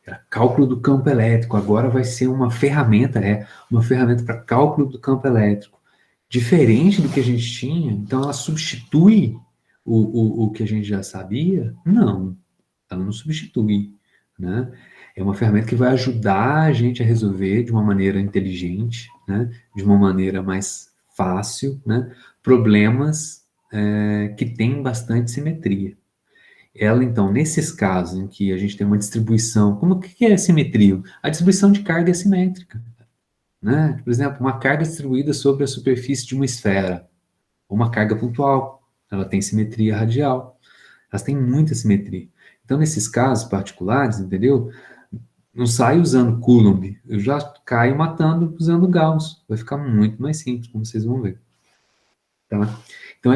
era cálculo do campo elétrico, agora vai ser uma ferramenta para cálculo do campo elétrico. Diferente do que a gente tinha, então ela substitui o que a gente já sabia? Não, ela não substitui. né? É uma ferramenta que vai ajudar a gente a resolver de uma maneira inteligente, né? De uma maneira mais fácil, né? Problemas que têm bastante simetria. Ela, então, nesses casos em que a gente tem uma distribuição, como que é a simetria? A distribuição de carga é simétrica, né? Por exemplo, uma carga distribuída sobre a superfície de uma esfera, ou uma carga pontual, ela tem simetria radial, elas têm muita simetria. Então, nesses casos particulares, entendeu? Não saio usando Coulomb, eu já caio matando usando Gauss. Vai ficar muito mais simples, como vocês vão ver. Tá? Então,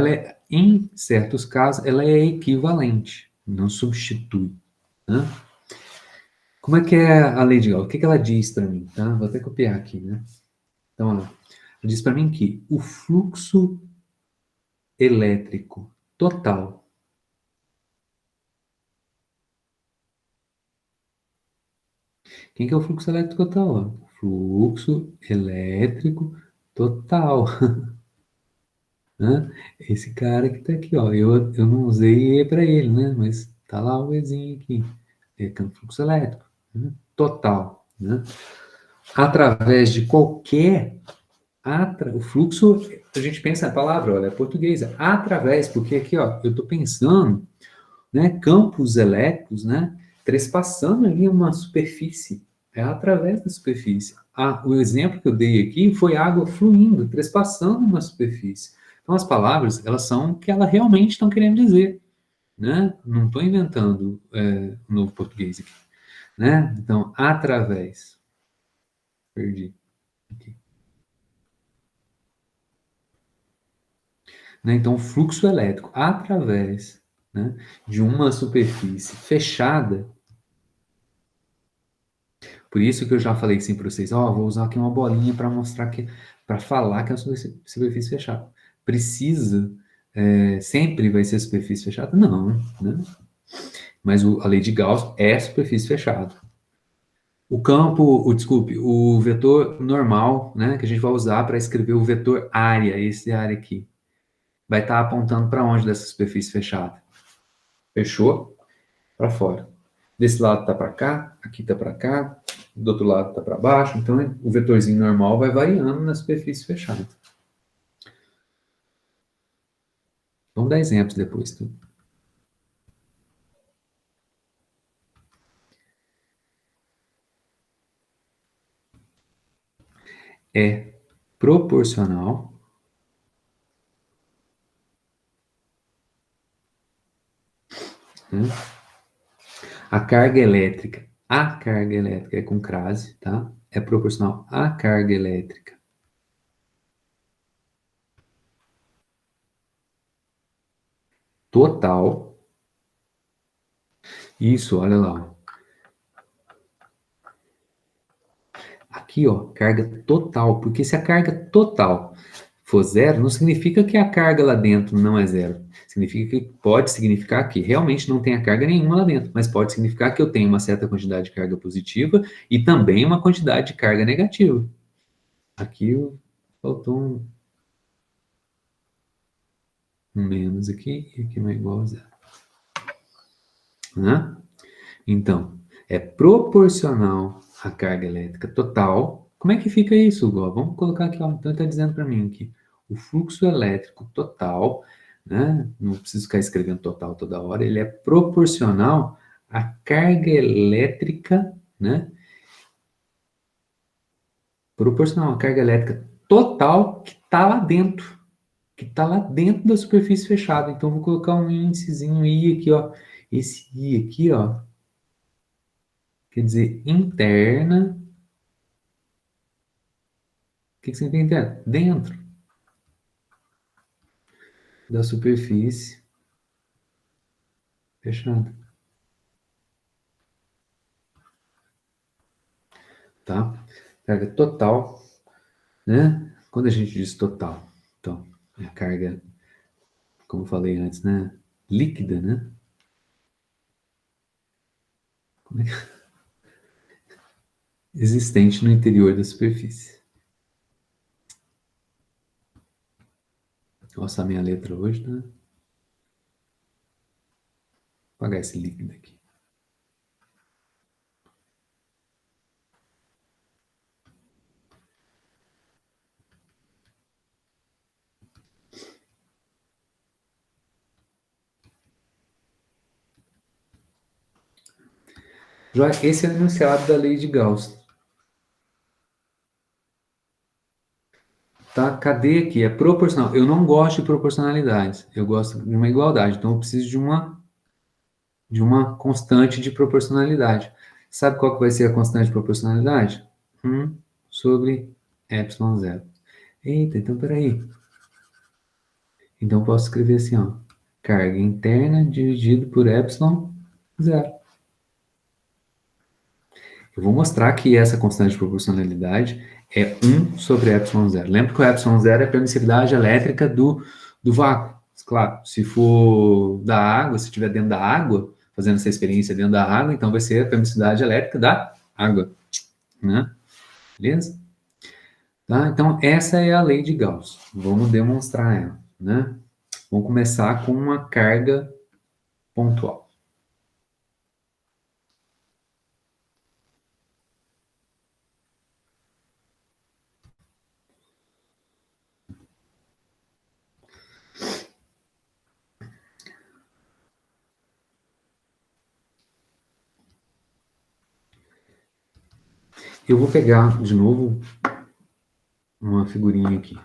em certos casos, ela é equivalente, não substitui. Né? Como é que é a lei de Gauss? O que ela diz para mim? Tá? Vou até copiar aqui. Né? Então, ela diz para mim que o fluxo elétrico total. Quem que é o fluxo elétrico total? Fluxo elétrico total. Né? Esse cara que está aqui, ó. Eu não usei E para ele, né? Mas tá lá o Ezinho aqui. É fluxo elétrico. Né? Total. Né? Através de qualquer. O fluxo, a gente pensa a palavra, olha, é portuguesa. Através, porque aqui, ó, eu estou pensando, né? Campos elétricos, né? Trespassando ali uma superfície. É através da superfície. O exemplo que eu dei aqui foi água fluindo, trespassando uma superfície. Então, as palavras, elas são o que elas realmente estão querendo dizer, né? Não estou inventando um novo português aqui, né? Então, através. Perdi. Aqui. Né? Então, o fluxo elétrico através, né, de uma superfície fechada. Por isso que eu já falei assim para vocês, ó, vou usar aqui uma bolinha para mostrar que, para falar que é uma superfície fechada. Precisa, sempre vai ser superfície fechada? Não, né? Mas a lei de Gauss é superfície fechada. O campo, desculpe, o vetor normal, né, que a gente vai usar para escrever o vetor área, esse área aqui, vai estar apontando para onde dessa superfície fechada? Fechou? Para fora. Desse lado está para cá, aqui está para cá, do outro lado está para baixo. Então, o vetorzinho normal vai variando na superfície fechada. Vamos dar exemplos depois. Tá? É proporcional, né? A carga elétrica é com crase, tá? É proporcional à carga elétrica total. Isso, olha lá. Aqui, ó, carga total. Porque se a carga total for zero, não significa que a carga lá dentro não é zero. Significa que pode significar que realmente não tenha carga nenhuma lá dentro, mas pode significar que eu tenho uma certa quantidade de carga positiva e também uma quantidade de carga negativa. Aqui faltou um menos aqui e aqui não é igual a zero. Né? Então, é proporcional à carga elétrica total. Como é que fica isso, Gó? Vamos colocar aqui, ó. Então, está dizendo para mim que o fluxo elétrico total, né? Não preciso ficar escrevendo total toda hora, ele é proporcional à carga elétrica, né? Proporcional à carga elétrica total que está lá dentro, que está lá dentro da superfície fechada. Então, vou colocar um índicezinho I aqui, ó. Esse I aqui, ó, quer dizer interna. O que significa dentro da superfície fechada, tá? Carga total, né? Quando a gente diz total, então, é a carga, como eu falei antes, né? Líquida, né? Existente no interior da superfície. Nossa, a minha letra hoje, né? Vou apagar esse líquido aqui. Joia? Esse é o enunciado da lei de Gauss. Tá? Cadê aqui? É proporcional. Eu não gosto de proporcionalidade. Eu gosto de uma igualdade. Então, eu preciso de uma constante de proporcionalidade. Sabe qual que vai ser a constante de proporcionalidade? 1 sobre epsilon zero. Eita, então peraí. Então, eu posso escrever assim, ó. Carga interna dividido por epsilon zero. Eu vou mostrar que essa constante de proporcionalidade é 1 sobre epsilon zero. Lembra que o epsilon zero é a permissividade elétrica do vácuo. Claro, se for da água, se estiver dentro da água, fazendo essa experiência dentro da água, então vai ser a permissividade elétrica da água, né? Beleza? Tá? Então, essa é a lei de Gauss. Vamos demonstrar ela, né? Vamos começar com uma carga pontual. Eu vou pegar, de novo, uma figurinha aqui.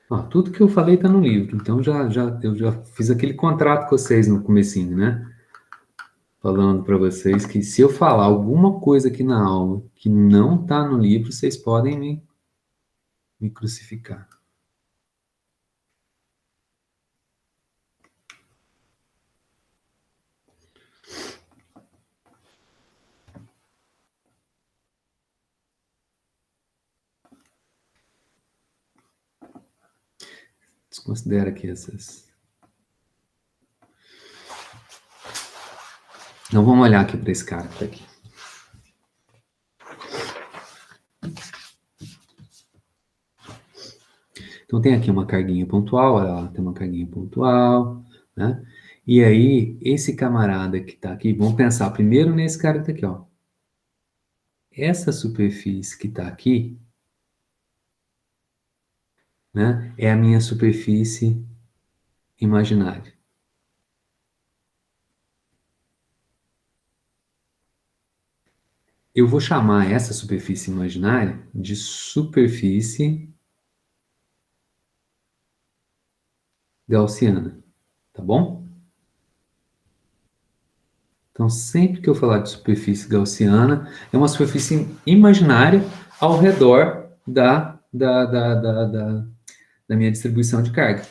Ó, tudo que eu falei está no livro, então eu já fiz aquele contrato com vocês no comecinho, né? Falando para vocês que se eu falar alguma coisa aqui na aula que não está no livro, vocês podem me crucificar. Desconsidera aqui essas. Então vamos olhar aqui para esse cara que tá aqui. Então tem aqui uma carguinha pontual, olha lá, tem uma carguinha pontual, né? E aí, esse camarada que está aqui, vamos pensar primeiro nesse cara que está aqui, ó. Essa superfície que está aqui, né, é a minha superfície imaginária. Eu vou chamar essa superfície imaginária de superfície gaussiana, tá bom? Então, sempre que eu falar de superfície gaussiana, é uma superfície imaginária ao redor da minha distribuição de carga.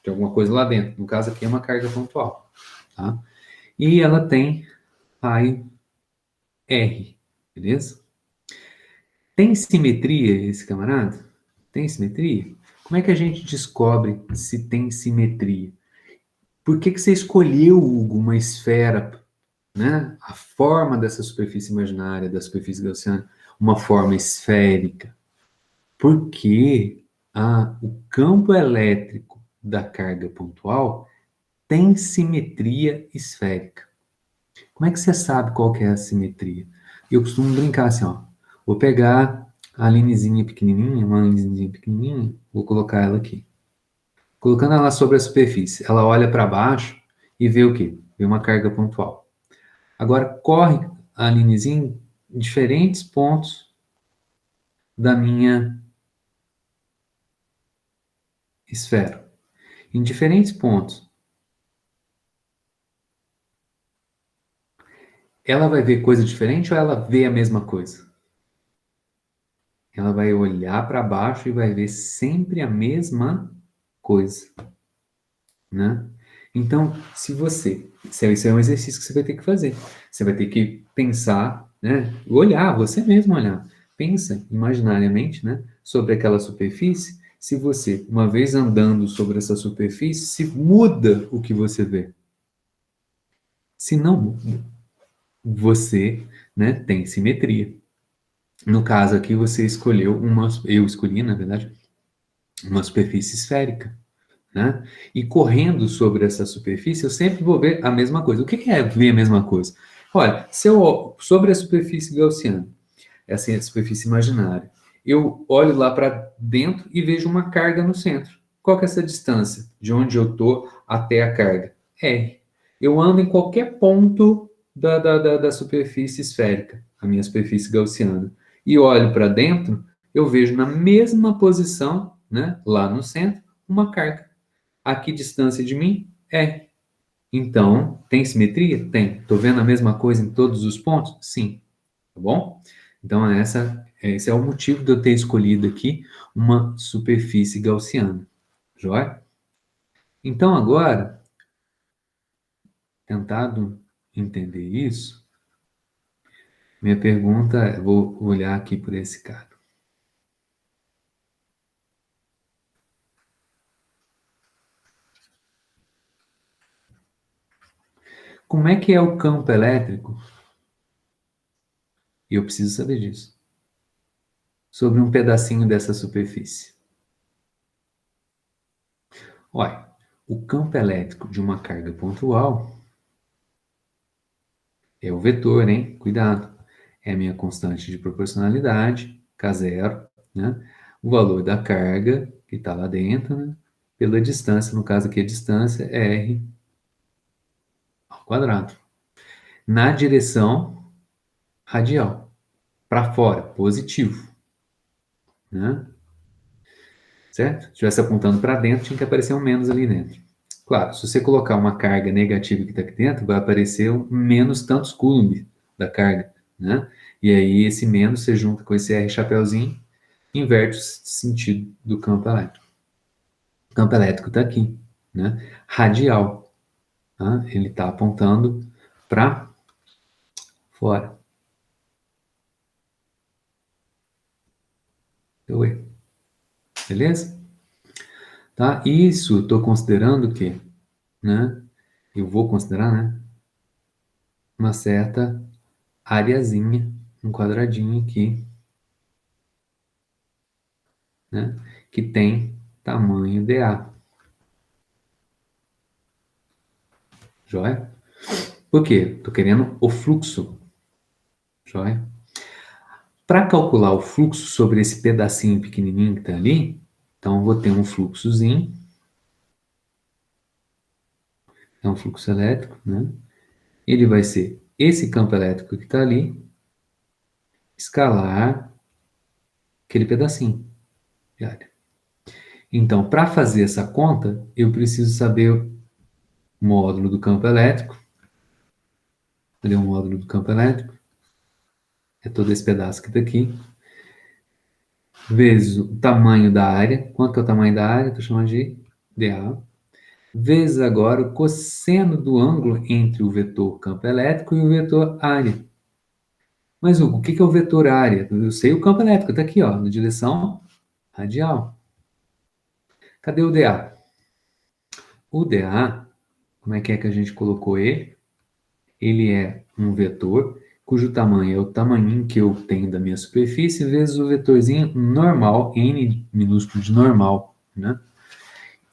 De alguma coisa lá dentro. No caso aqui é uma carga pontual. Tá? E ela tem raio R, beleza? Tem simetria esse camarada? Tem simetria? Como é que a gente descobre se tem simetria? Por que você escolheu, Hugo, uma esfera, né? A forma dessa superfície imaginária, da superfície gaussiana, uma forma esférica? Porque o campo elétrico da carga pontual tem simetria esférica. Como é que você sabe qual que é a simetria? Eu costumo brincar assim, ó. Vou pegar a linezinha pequenininha, uma linezinha pequenininha, vou colocar ela aqui. Colocando ela sobre a superfície, ela olha para baixo e vê o quê? Vê uma carga pontual. Agora, corre a linezinha em diferentes pontos da minha esfera. Em diferentes pontos. Ela vai ver coisa diferente ou ela vê a mesma coisa? Ela vai olhar para baixo e vai ver sempre a mesma coisa, né? Então, isso é um exercício que você vai ter que fazer. Você vai ter que pensar, né? Olhar, você mesmo olhar. Pensa imaginariamente, né? Sobre aquela superfície. Se você, uma vez andando sobre essa superfície, se muda o que você vê. Se não muda, você, né, tem simetria. No caso aqui, você escolheu eu escolhi, na verdade, uma superfície esférica, né? E correndo sobre essa superfície, eu sempre vou ver a mesma coisa. O que é ver a mesma coisa? Olha, se eu sobre a superfície gaussiana, essa é a superfície imaginária, eu olho lá para dentro e vejo uma carga no centro. Qual que é essa distância de onde eu estou até a carga? R. Eu ando em qualquer ponto da superfície esférica, a minha superfície gaussiana. E olho para dentro, eu vejo na mesma posição, né, lá no centro, uma carga. A que distância de mim? É. Então, tem simetria? Tem. Estou vendo a mesma coisa em todos os pontos? Sim. Tá bom? Então, esse é o motivo de eu ter escolhido aqui uma superfície gaussiana. Joia? Então, agora, tentado entender isso, minha pergunta é, vou olhar aqui por esse cara. Como é que é o campo elétrico? E eu preciso saber disso. Sobre um pedacinho dessa superfície. Olha, o campo elétrico de uma carga pontual é o vetor, hein? Cuidado. É a minha constante de proporcionalidade, K0, né? O valor da carga que está lá dentro, né? Pela distância, no caso aqui a distância é R ao quadrado. Na direção radial. Para fora, positivo, né? Certo? Se estivesse apontando para dentro, tinha que aparecer um menos ali dentro. Claro, se você colocar uma carga negativa que está aqui dentro, vai aparecer um menos tantos coulomb da carga, né? E aí esse menos você junta com esse R chapeuzinho, inverte o sentido do campo elétrico. O campo elétrico está aqui, né? Radial, tá? Ele está apontando para fora. Oi. Beleza? Tá? Isso estou considerando o quê? Né? Eu vou considerar, né? Uma certa areazinha, um quadradinho aqui, né? Que tem tamanho dA. Joia? Por quê? Estou querendo o fluxo. Joia? Para calcular o fluxo sobre esse pedacinho pequenininho que está ali, então eu vou ter um fluxozinho, é um fluxo elétrico, né? Ele vai ser esse campo elétrico que está ali, escalar aquele pedacinho de área. Então, para fazer essa conta, eu preciso saber o módulo do campo elétrico. Cadê o módulo do campo elétrico? É todo esse pedaço que está aqui. Vezes o tamanho da área. Quanto é o tamanho da área? Estou chamando de dA. Vezes agora o cosseno do ângulo entre o vetor campo elétrico e o vetor área. Mas, Hugo, o que é o vetor área? Eu sei o campo elétrico, está aqui, ó, na direção radial. Cadê o dA? O dA, como é que a gente colocou ele? Ele é um vetor cujo tamanho é o tamanhinho que eu tenho da minha superfície vezes o vetorzinho normal, n minúsculo de normal, né?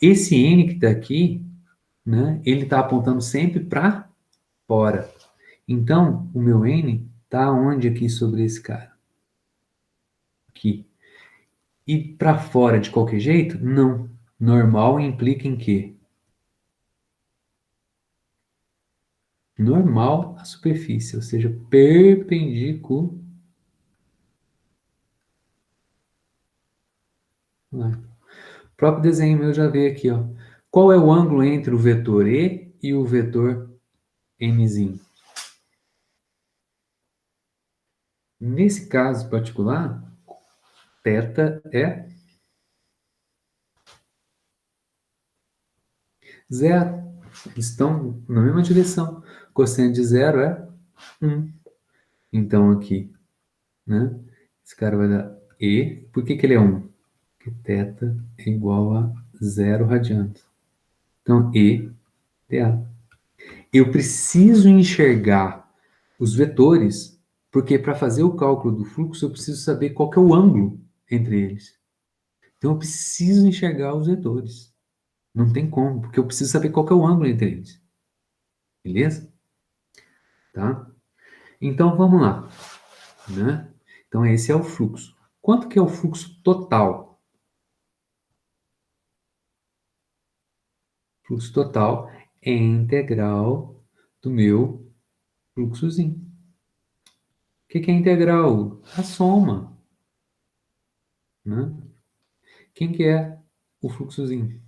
Esse n que está aqui, né, ele está apontando sempre para fora. Então, o meu n está onde aqui sobre esse cara? Aqui. E para fora de qualquer jeito? Não. Normal implica em quê? Normal à superfície, ou seja, perpendicular. O próprio desenho meu já veio aqui, ó. Qual é o ângulo entre o vetor E e o vetor Nzinho? Nesse caso particular, θ é zero. Eles estão na mesma direção. Cosseno de zero é 1. Então aqui, né? Esse cara vai dar E. Por que ele é 1? Porque θ é igual a 0 radianos. Então, E dA. Eu preciso enxergar os vetores, porque para fazer o cálculo do fluxo eu preciso saber qual que é o ângulo entre eles. Então eu preciso enxergar os vetores. Não tem como, porque eu preciso saber qual que é o ângulo entre eles. Beleza? Tá? Então vamos lá, né? Então esse é o fluxo. Quanto que é o fluxo total? Fluxo total é a integral do meu Fluxozinho. O que é integral? A soma, né? Quem que é o fluxozinho?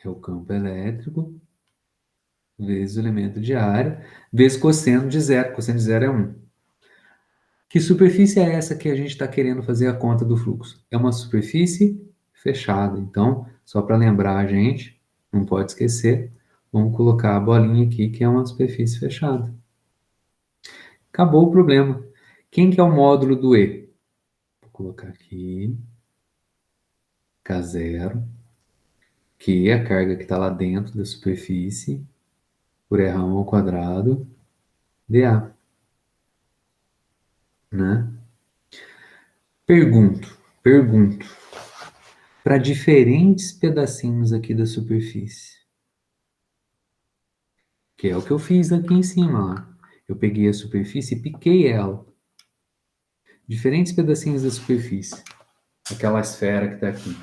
É o campo elétrico vezes o elemento de área, vezes cosseno de zero. Cosseno de zero é 1. Que superfície é essa que a gente está querendo fazer a conta do fluxo? É uma superfície fechada. Então, só para lembrar a gente, não pode esquecer, vamos colocar a bolinha aqui, que é uma superfície fechada. Acabou o problema. Quem que é o módulo do E? Vou colocar aqui, K0, que é a carga que está lá dentro da superfície, por R1 ao quadrado, dA. Né? Pergunto, para diferentes pedacinhos aqui da superfície, que é o que eu fiz aqui em cima, ó. Eu peguei a superfície e piquei ela. Diferentes pedacinhos da superfície. Aquela esfera que está aqui.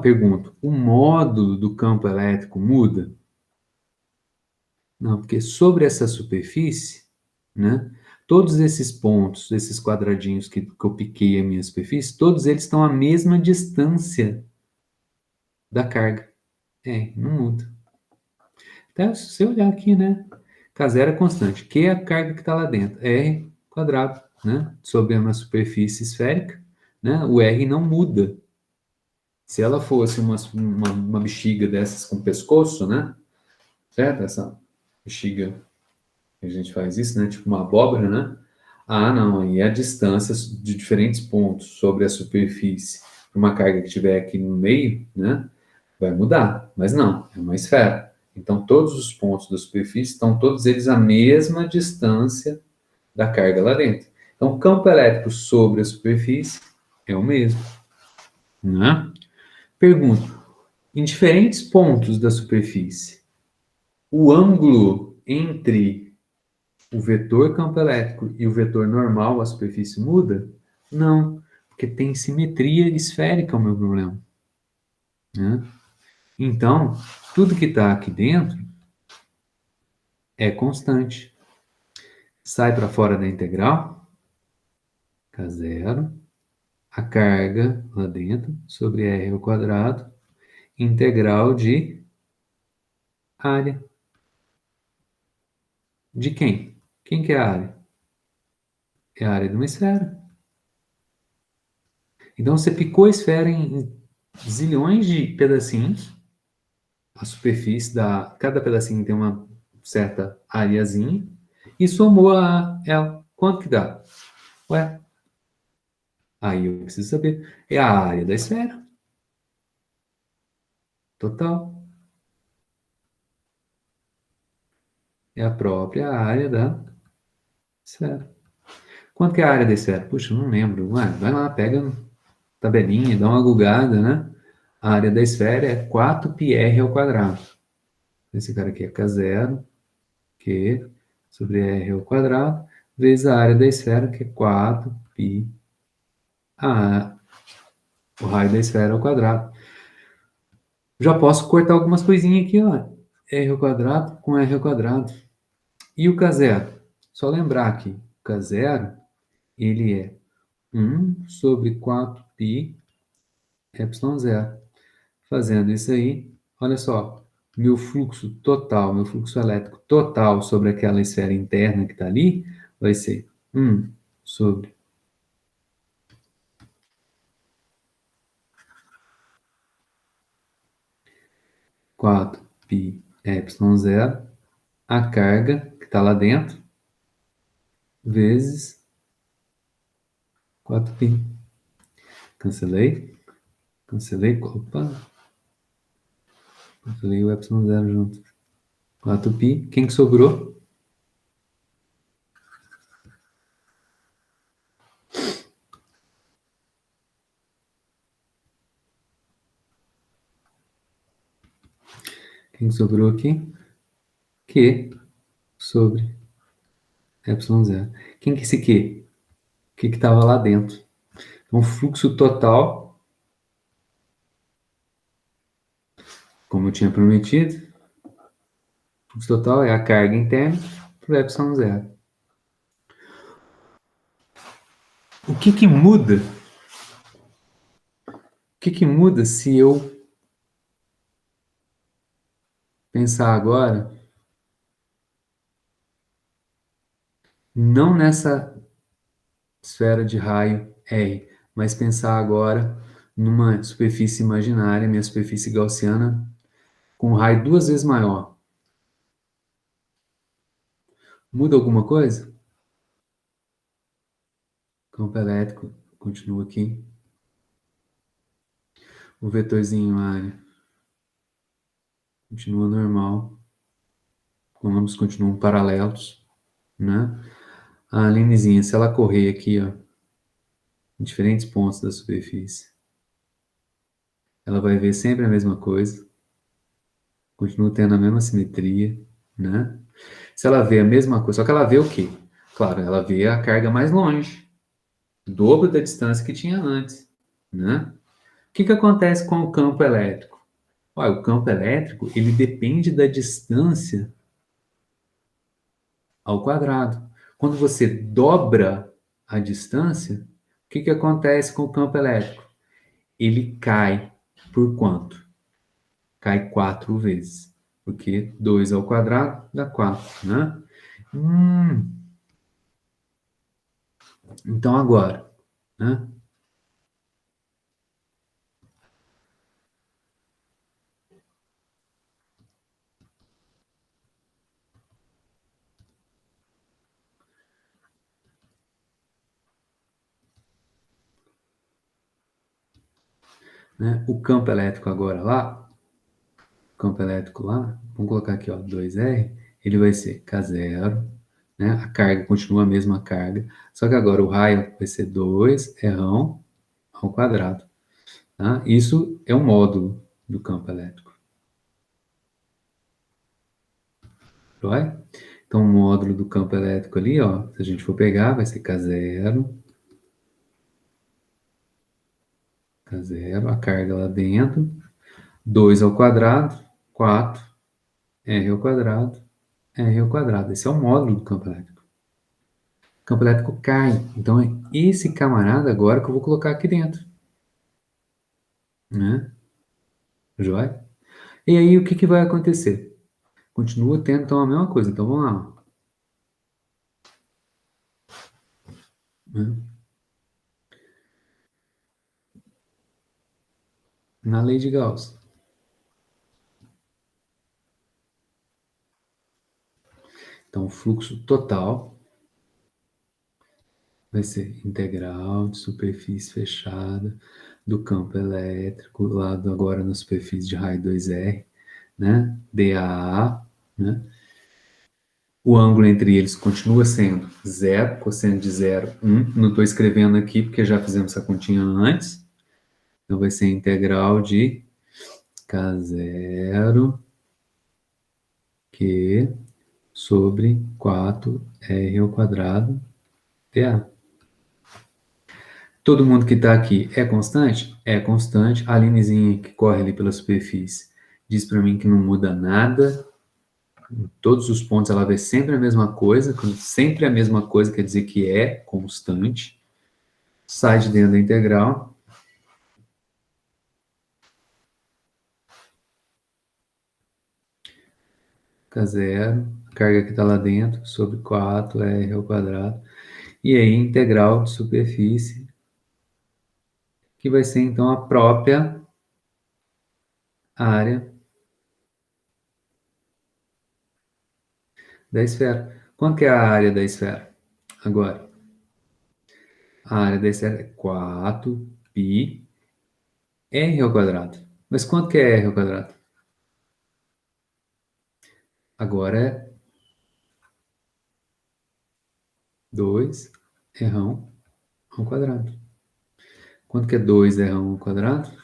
Pergunto, o módulo do campo elétrico muda? Não, porque sobre essa superfície, né, todos esses pontos, esses quadradinhos que eu piquei a minha superfície, todos eles estão à mesma distância da carga. Não muda. Então, se você olhar aqui, né, K0 é constante. Q é a carga que está lá dentro. R quadrado, né, sobre uma superfície esférica, né, o R não muda. Se ela fosse uma bexiga dessas com pescoço, né, certo? Essa bexiga, a gente faz isso, né, tipo uma abóbora, né? Ah, não, aí a distância de diferentes pontos sobre a superfície, uma carga que tiver aqui no meio, né, vai mudar. Mas não, é uma esfera. Então, todos os pontos da superfície estão todos eles à mesma distância da carga lá dentro. Então, o campo elétrico sobre a superfície é o mesmo. Né? Pergunto, em diferentes pontos da superfície, o ângulo entre o vetor campo elétrico e o vetor normal, a superfície, muda? Não, porque tem simetria esférica o meu problema. Né? Então, tudo que está aqui dentro é constante. Sai para fora da integral, K0, a carga lá dentro, sobre R ao quadrado, integral de área. De quem? Quem que é a área? É a área de uma esfera. Então, você picou a esfera em zilhões de pedacinhos, a superfície cada pedacinho tem uma certa areazinha, e somou a ela. Quanto que dá? Ué, aí eu preciso saber. É a área da esfera. Total. É a própria área da esfera. Quanto que é a área da esfera? Puxa, não lembro. Ué, vai lá, pega a tabelinha, dá uma googada, né? A área da esfera é 4πr ao quadrado. Esse cara aqui é K0, Q sobre R ao quadrado, vezes a área da esfera, que é 4π, o raio da esfera ao quadrado. Já posso cortar algumas coisinhas aqui, ó. R ao quadrado com R ao quadrado. E o K0? Só lembrar que o K0, ele é 1 sobre 4π epsilon zero. Fazendo isso aí, olha só, meu fluxo total, meu fluxo elétrico total sobre aquela esfera interna que está ali, vai ser 1 sobre 4π epsilon zero, a carga que está lá dentro, vezes 4π. Cancelei, opa, cancelei o epsilon zero junto. 4π, quem que sobrou? Quem que sobrou aqui? Q sobre epsilon zero. Quem que é esse Q? O que estava lá dentro? Então, o fluxo total, como eu tinha prometido, Fluxo total é a carga interna por epsilon zero. O que que muda? O que que muda se eu pensar agora não nessa esfera de raio R, mas pensar agora numa superfície imaginária, minha superfície gaussiana, com um raio duas vezes maior? Muda alguma coisa? Campo elétrico continua aqui. O vetorzinho área continua normal. Ambos continuam paralelos, né? A linezinha, se ela correr aqui, ó, em diferentes pontos da superfície, ela vai ver sempre a mesma coisa, continua tendo a mesma simetria, né? Se ela vê a mesma coisa, só que ela vê o quê? Claro, ela vê a carga mais longe, o dobro da distância que tinha antes, né? O que que acontece com o campo elétrico? Olha, o campo elétrico, ele depende da distância ao quadrado. Quando você dobra a distância, o que que acontece com o campo elétrico? Ele cai por quanto? Cai 4 vezes. Porque 2 ao quadrado dá 4, né? Hum, então agora, né? O campo elétrico agora lá, o campo elétrico lá, vamos colocar aqui, ó, 2R, ele vai ser K0, né? A carga continua a mesma carga, só que agora o raio vai ser 2R ao quadrado. Tá? Isso é um módulo do campo elétrico. Vai? Então, o módulo do campo elétrico ali, ó, se a gente for pegar, vai ser K0, a carga lá dentro, 2 ao quadrado, 4, R ao quadrado, R ao quadrado. Esse é o módulo do campo elétrico. O campo elétrico cai. Então, é esse camarada agora que eu vou colocar aqui dentro. Né? Joia? E aí, o que que vai acontecer? Continua tendo, então, a mesma coisa. Então, vamos lá. Né? Na lei de Gauss. Então, o fluxo total vai ser integral de superfície fechada do campo elétrico, lado agora na superfície de raio 2R, né? dAA, né? O ângulo entre eles continua sendo zero, cosseno de zero, 1. Não estou escrevendo aqui porque já fizemos essa continha antes. Então vai ser integral de K0 Q sobre 4R ao quadrado dA. Todo mundo que está aqui é constante? É constante. A linezinha que corre ali pela superfície diz para mim que não muda nada. Em todos os pontos ela vê sempre a mesma coisa. Sempre a mesma coisa quer dizer que é constante. Sai de dentro da integral. K0, a carga que está lá dentro, sobre 4R ao quadrado. E aí, integral de superfície, que vai ser então a própria área da esfera. Quanto que é a área da esfera? Agora, a área da esfera é 4πr ao quadrado. Mas quanto que é r ao quadrado? Agora é 2r ao quadrado. Quanto que é 2r ao quadrado?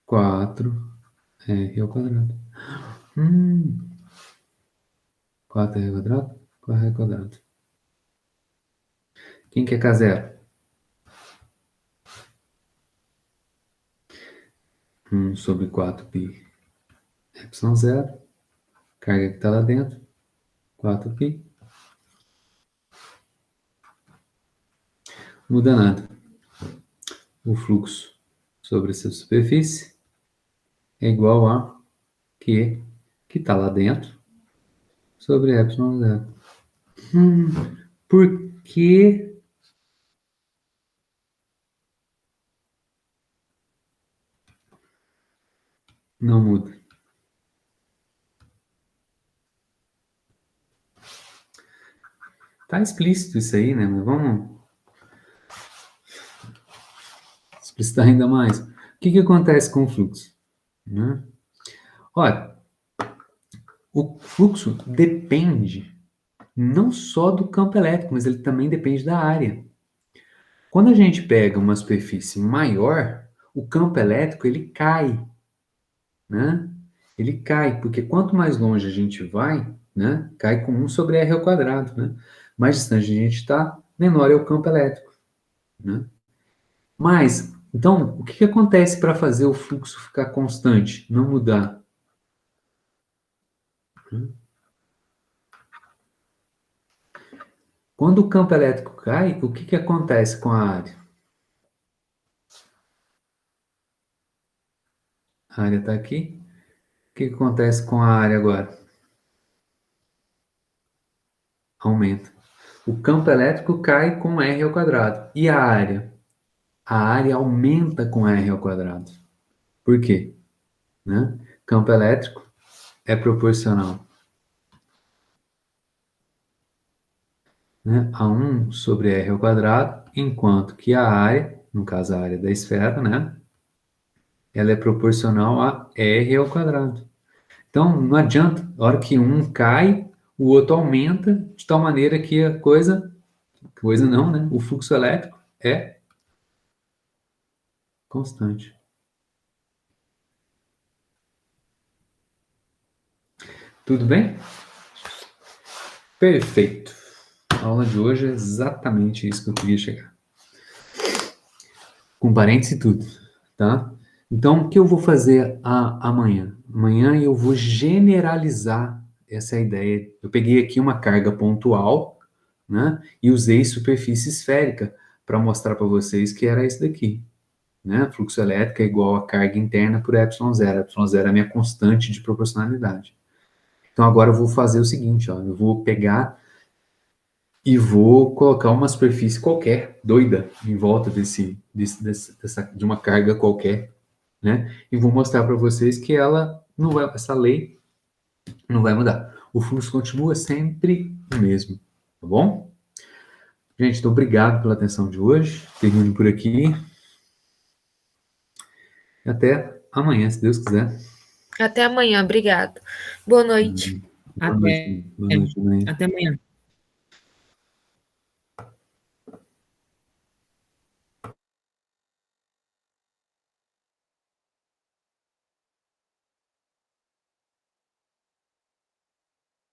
4r ao quadrado. 4r ao quadrado? 4r ao quadrado. Quem que é K0? 1 sobre 4πr Y0, carga que está lá dentro, 4π. Muda nada. O fluxo sobre essa superfície é igual a Q, que está lá dentro, sobre Y0. Por que não muda? Tá explícito isso aí, né? Mas vamos explicitar ainda mais. O que acontece com o fluxo? Né? Olha, o fluxo depende não só do campo elétrico, mas ele também depende da área. Quando a gente pega uma superfície maior, o campo elétrico ele cai, né? Ele cai, porque quanto mais longe a gente vai, né? Cai com 1 sobre r ao quadrado, né? Mais distante a gente está, menor é o campo elétrico, né? Mas, então, o que acontece para fazer o fluxo ficar constante, não mudar? Quando o campo elétrico cai, o que acontece com a área? A área está aqui. O que acontece com a área agora? Aumenta. O campo elétrico cai com r ao quadrado. E a área? A área aumenta com r ao quadrado. Por quê? Né? Campo elétrico é proporcional, né, a 1 sobre r ao quadrado, enquanto que a área, no caso a área da esfera, né, ela é proporcional a r ao quadrado. Então, não adianta, na hora que um cai, o outro aumenta, de tal maneira que a coisa não, né, o fluxo elétrico é constante. Tudo bem? Perfeito. A aula de hoje é exatamente isso que eu queria chegar. Com parênteses e tudo, tá? Então, o que eu vou fazer amanhã? Amanhã eu vou generalizar essa ideia. Eu peguei aqui uma carga pontual, né? E usei superfície esférica para mostrar para vocês que era isso daqui, né? Fluxo elétrico é igual a carga interna por ε0. ε0 é a minha constante de proporcionalidade. Então, agora eu vou fazer o seguinte, ó. Eu vou pegar e vou colocar uma superfície qualquer, doida, em volta de uma carga qualquer, né? E vou mostrar para vocês que ela não vai, essa lei não vai mudar. O fluxo continua sempre o mesmo, tá bom? Gente, então, obrigado pela atenção de hoje. Termino por aqui. Até amanhã, se Deus quiser. Até amanhã, obrigado. Boa noite. Boa noite. Até, Boa noite, amanhã. até amanhã.